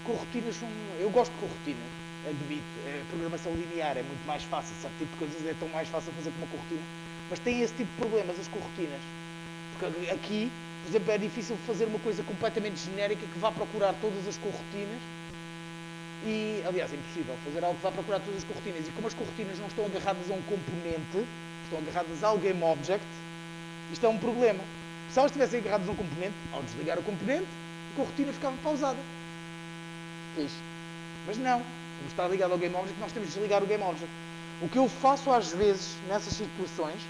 corretinas são... Eu gosto de corretinas, admito. A programação linear é muito mais fácil, certo tipo de coisas é tão mais fácil fazer com uma corretina. Mas tem esse tipo de problemas, as corretinas. Porque aqui, por exemplo, é difícil fazer uma coisa completamente genérica que vá procurar todas as corretinas. E, aliás, é impossível fazer algo que vá procurar todas as corretinas. E como as corretinas não estão agarradas a um componente, estão agarradas ao Game Object, isto é um problema. Se elas estivessem agarradas a um componente, ao desligar o componente, a corretina ficava pausada. Fixe. Mas não. Como está ligado ao Game Object, nós temos de desligar o Game Object. O que eu faço às vezes, nessas situações,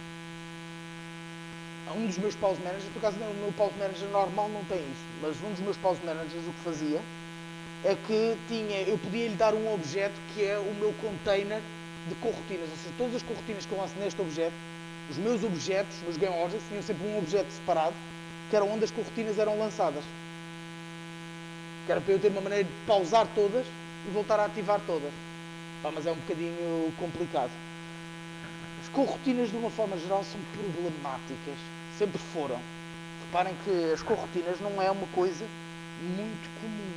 um dos meus pause managers, por acaso o meu pause manager normal não tem isso, mas um dos meus pause managers o que fazia é que eu podia lhe dar um objeto que é o meu container de corretinas, ou seja, todas as corretinas que eu lanço neste objeto, os meus objetos, os meus game objects, tinham sempre um objeto separado, que era onde as corretinas eram lançadas. Que era para eu ter uma maneira de pausar todas e voltar a ativar todas. Mas é um bocadinho complicado. As corretinas, de uma forma geral, são problemáticas. Sempre foram. Reparem que as corretinas não é uma coisa muito comum.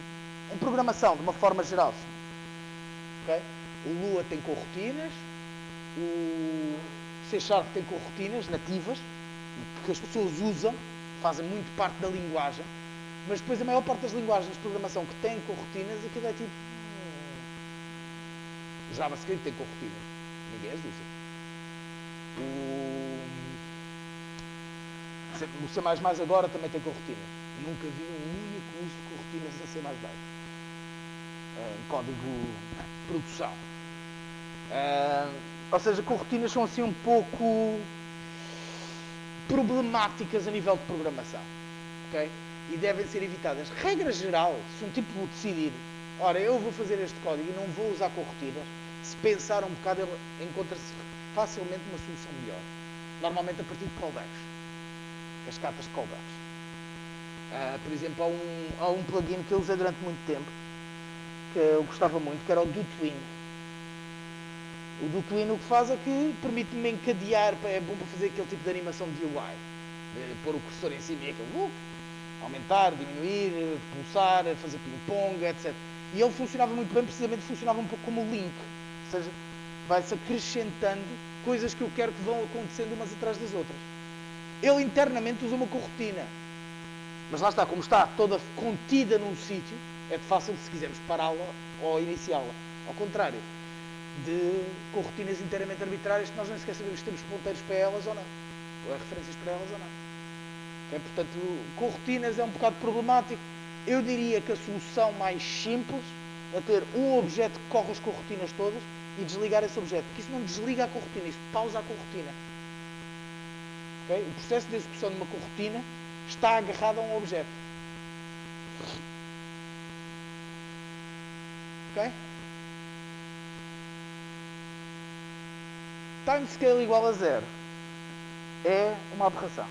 Em programação, de uma forma geral. Okay? O Lua tem corretinas, o C# tem corretinas nativas, que as pessoas usam, fazem muito parte da linguagem, mas depois a maior parte das linguagens de programação que têm corretinas, aquilo é tipo... O JavaScript tem corretinas, ninguém as usa. O C++ agora também tem corretinas. Nunca vi um único uso de corretinas em C++. Em código de produção. Ou seja, corretinas são assim um pouco problemáticas a nível de programação. Okay? E devem ser evitadas. Regra geral, se um tipo decidir, ora, eu vou fazer este código e não vou usar corretinas, se pensar um bocado, ele encontra-se facilmente uma solução melhor. Normalmente a partir de callbacks. Cascatas de callbacks. Por exemplo, há um plugin que eu usei durante muito tempo, que eu gostava muito, que era o DoTween. O DoTween o que faz é que permite-me encadear, é bom para fazer aquele tipo de animação de UI. De pôr o cursor em cima e aquele aumentar, diminuir, pulsar, fazer ping-pong, etc. E ele funcionava muito bem, precisamente funcionava um pouco como o link. Ou seja, vai-se acrescentando coisas que eu quero que vão acontecendo umas atrás das outras. Ele internamente usa uma corretina. Mas lá está, como está toda contida num sítio, é de fácil, se quisermos, pará-la ou iniciá-la. Ao contrário de corretinas inteiramente arbitrárias que nós nem sequer sabemos se temos ponteiros para elas ou não. Ou referências para elas ou não. Okay? Portanto, corretinas é um bocado problemático. Eu diria que a solução mais simples é ter um objeto que corre as corretinas todas e desligar esse objeto. Porque isso não desliga a corretina, isso pausa a corretina. Okay? O processo de execução de uma corretina está agarrado a um objeto. Ok? Timescale igual a 0 é uma aberração.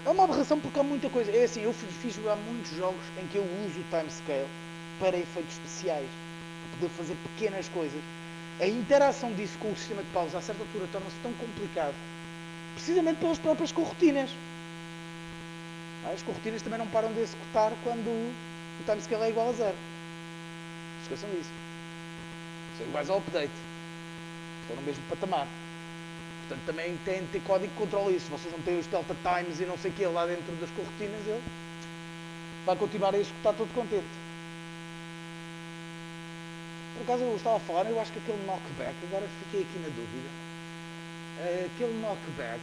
É uma aberração porque há muita coisa. É assim, eu fiz há muitos jogos em que eu uso o timescale para efeitos especiais, para poder fazer pequenas coisas. A interação disso com o sistema de pausa a certa altura torna-se tão complicado, precisamente pelas próprias corretinas. As corretinas também não param de executar quando o timescale é igual a 0. Esqueçam disso. São iguais ao update. Estão no mesmo patamar. Portanto, também tem de ter código que controla isso. Se vocês não têm os delta times e não sei o que lá dentro das corretinas, ele vai continuar a executar todo contente. Por acaso eu estava a falar, eu acho que aquele knockback, agora fiquei aqui na dúvida. Aquele knockback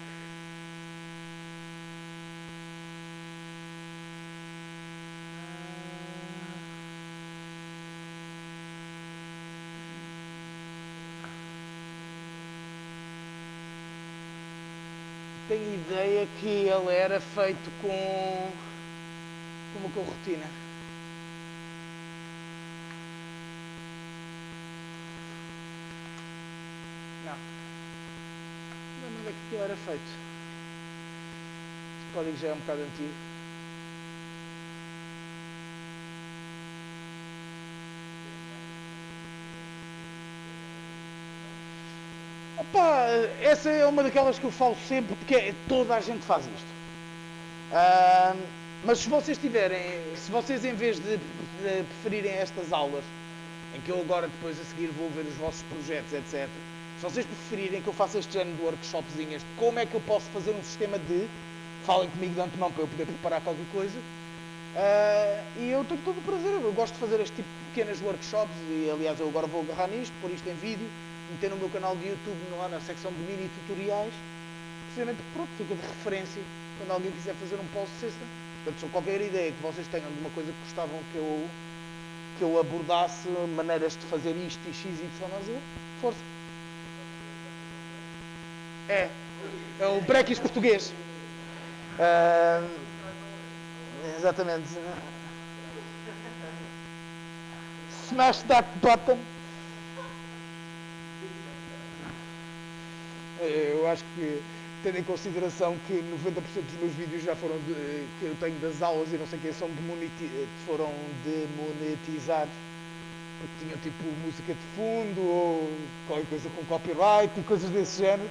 tenho ideia que ele era feito com uma corretina. Não. Não lembro onde é que aquilo era feito. Este código já é um bocado antigo. Opa, essa é uma daquelas que eu falo sempre, porque toda a gente faz isto. Mas se vocês em vez de preferirem estas aulas, em que eu agora depois a seguir vou ver os vossos projetos, etc. Se vocês preferirem que eu faça este género de workshopzinhas, como é que eu posso fazer um sistema de... Falem comigo de antemão para eu poder preparar qualquer coisa. E eu tenho todo o prazer, eu gosto de fazer este tipo de pequenas workshops e aliás eu agora vou agarrar nisto, pôr isto em vídeo, meter no meu canal de YouTube lá na secção de mini tutoriais, precisamente porque pronto, fica de referência quando alguém quiser fazer um post system. Portanto, se qualquer ideia que vocês tenham de uma coisa que gostavam que eu abordasse, maneiras de fazer isto e x, y ou z, força. É. É o brequis português. Ah, exatamente. Smash that button. Eu acho que, tendo em consideração que 90% dos meus vídeos já foram que eu tenho das aulas e não sei o que foram demonetizados porque tinham tipo música de fundo ou qualquer coisa com copyright e coisas desse género.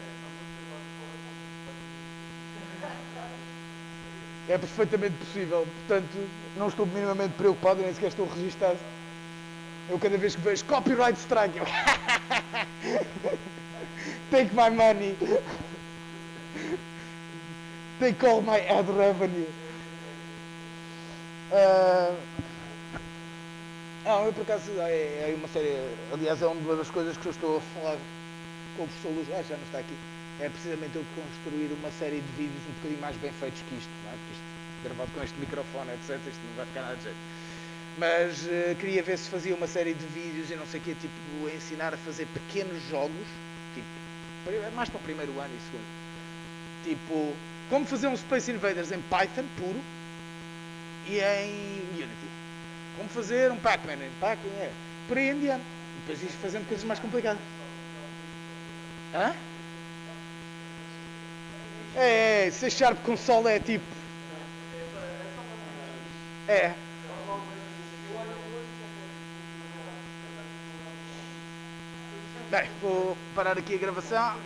É perfeitamente possível, portanto não estou minimamente preocupado, nem sequer estou registado. Eu cada vez que vejo copyright strike, eu take my money, take all my ad revenue. Eu por acaso é uma série, aliás é uma das coisas que eu estou a falar com o professor Luz, já não está aqui, é precisamente eu construir uma série de vídeos um bocadinho mais bem feitos que isto, não é? Porque isto, gravado com este microfone, etc, isto não vai ficar nada de jeito. Mas queria ver se fazia uma série de vídeos e não sei o quê, tipo, ensinar a fazer pequenos jogos, tipo, mais para o primeiro ano e segundo. Tipo, como fazer um Space Invaders em Python puro e em Unity. Como fazer um Pac-Man em Pac-Man, por aí em diante. E depois ir fazendo coisas mais complicadas. Hã? C Sharp Console é tipo... É. Bem, vou parar aqui a gravação.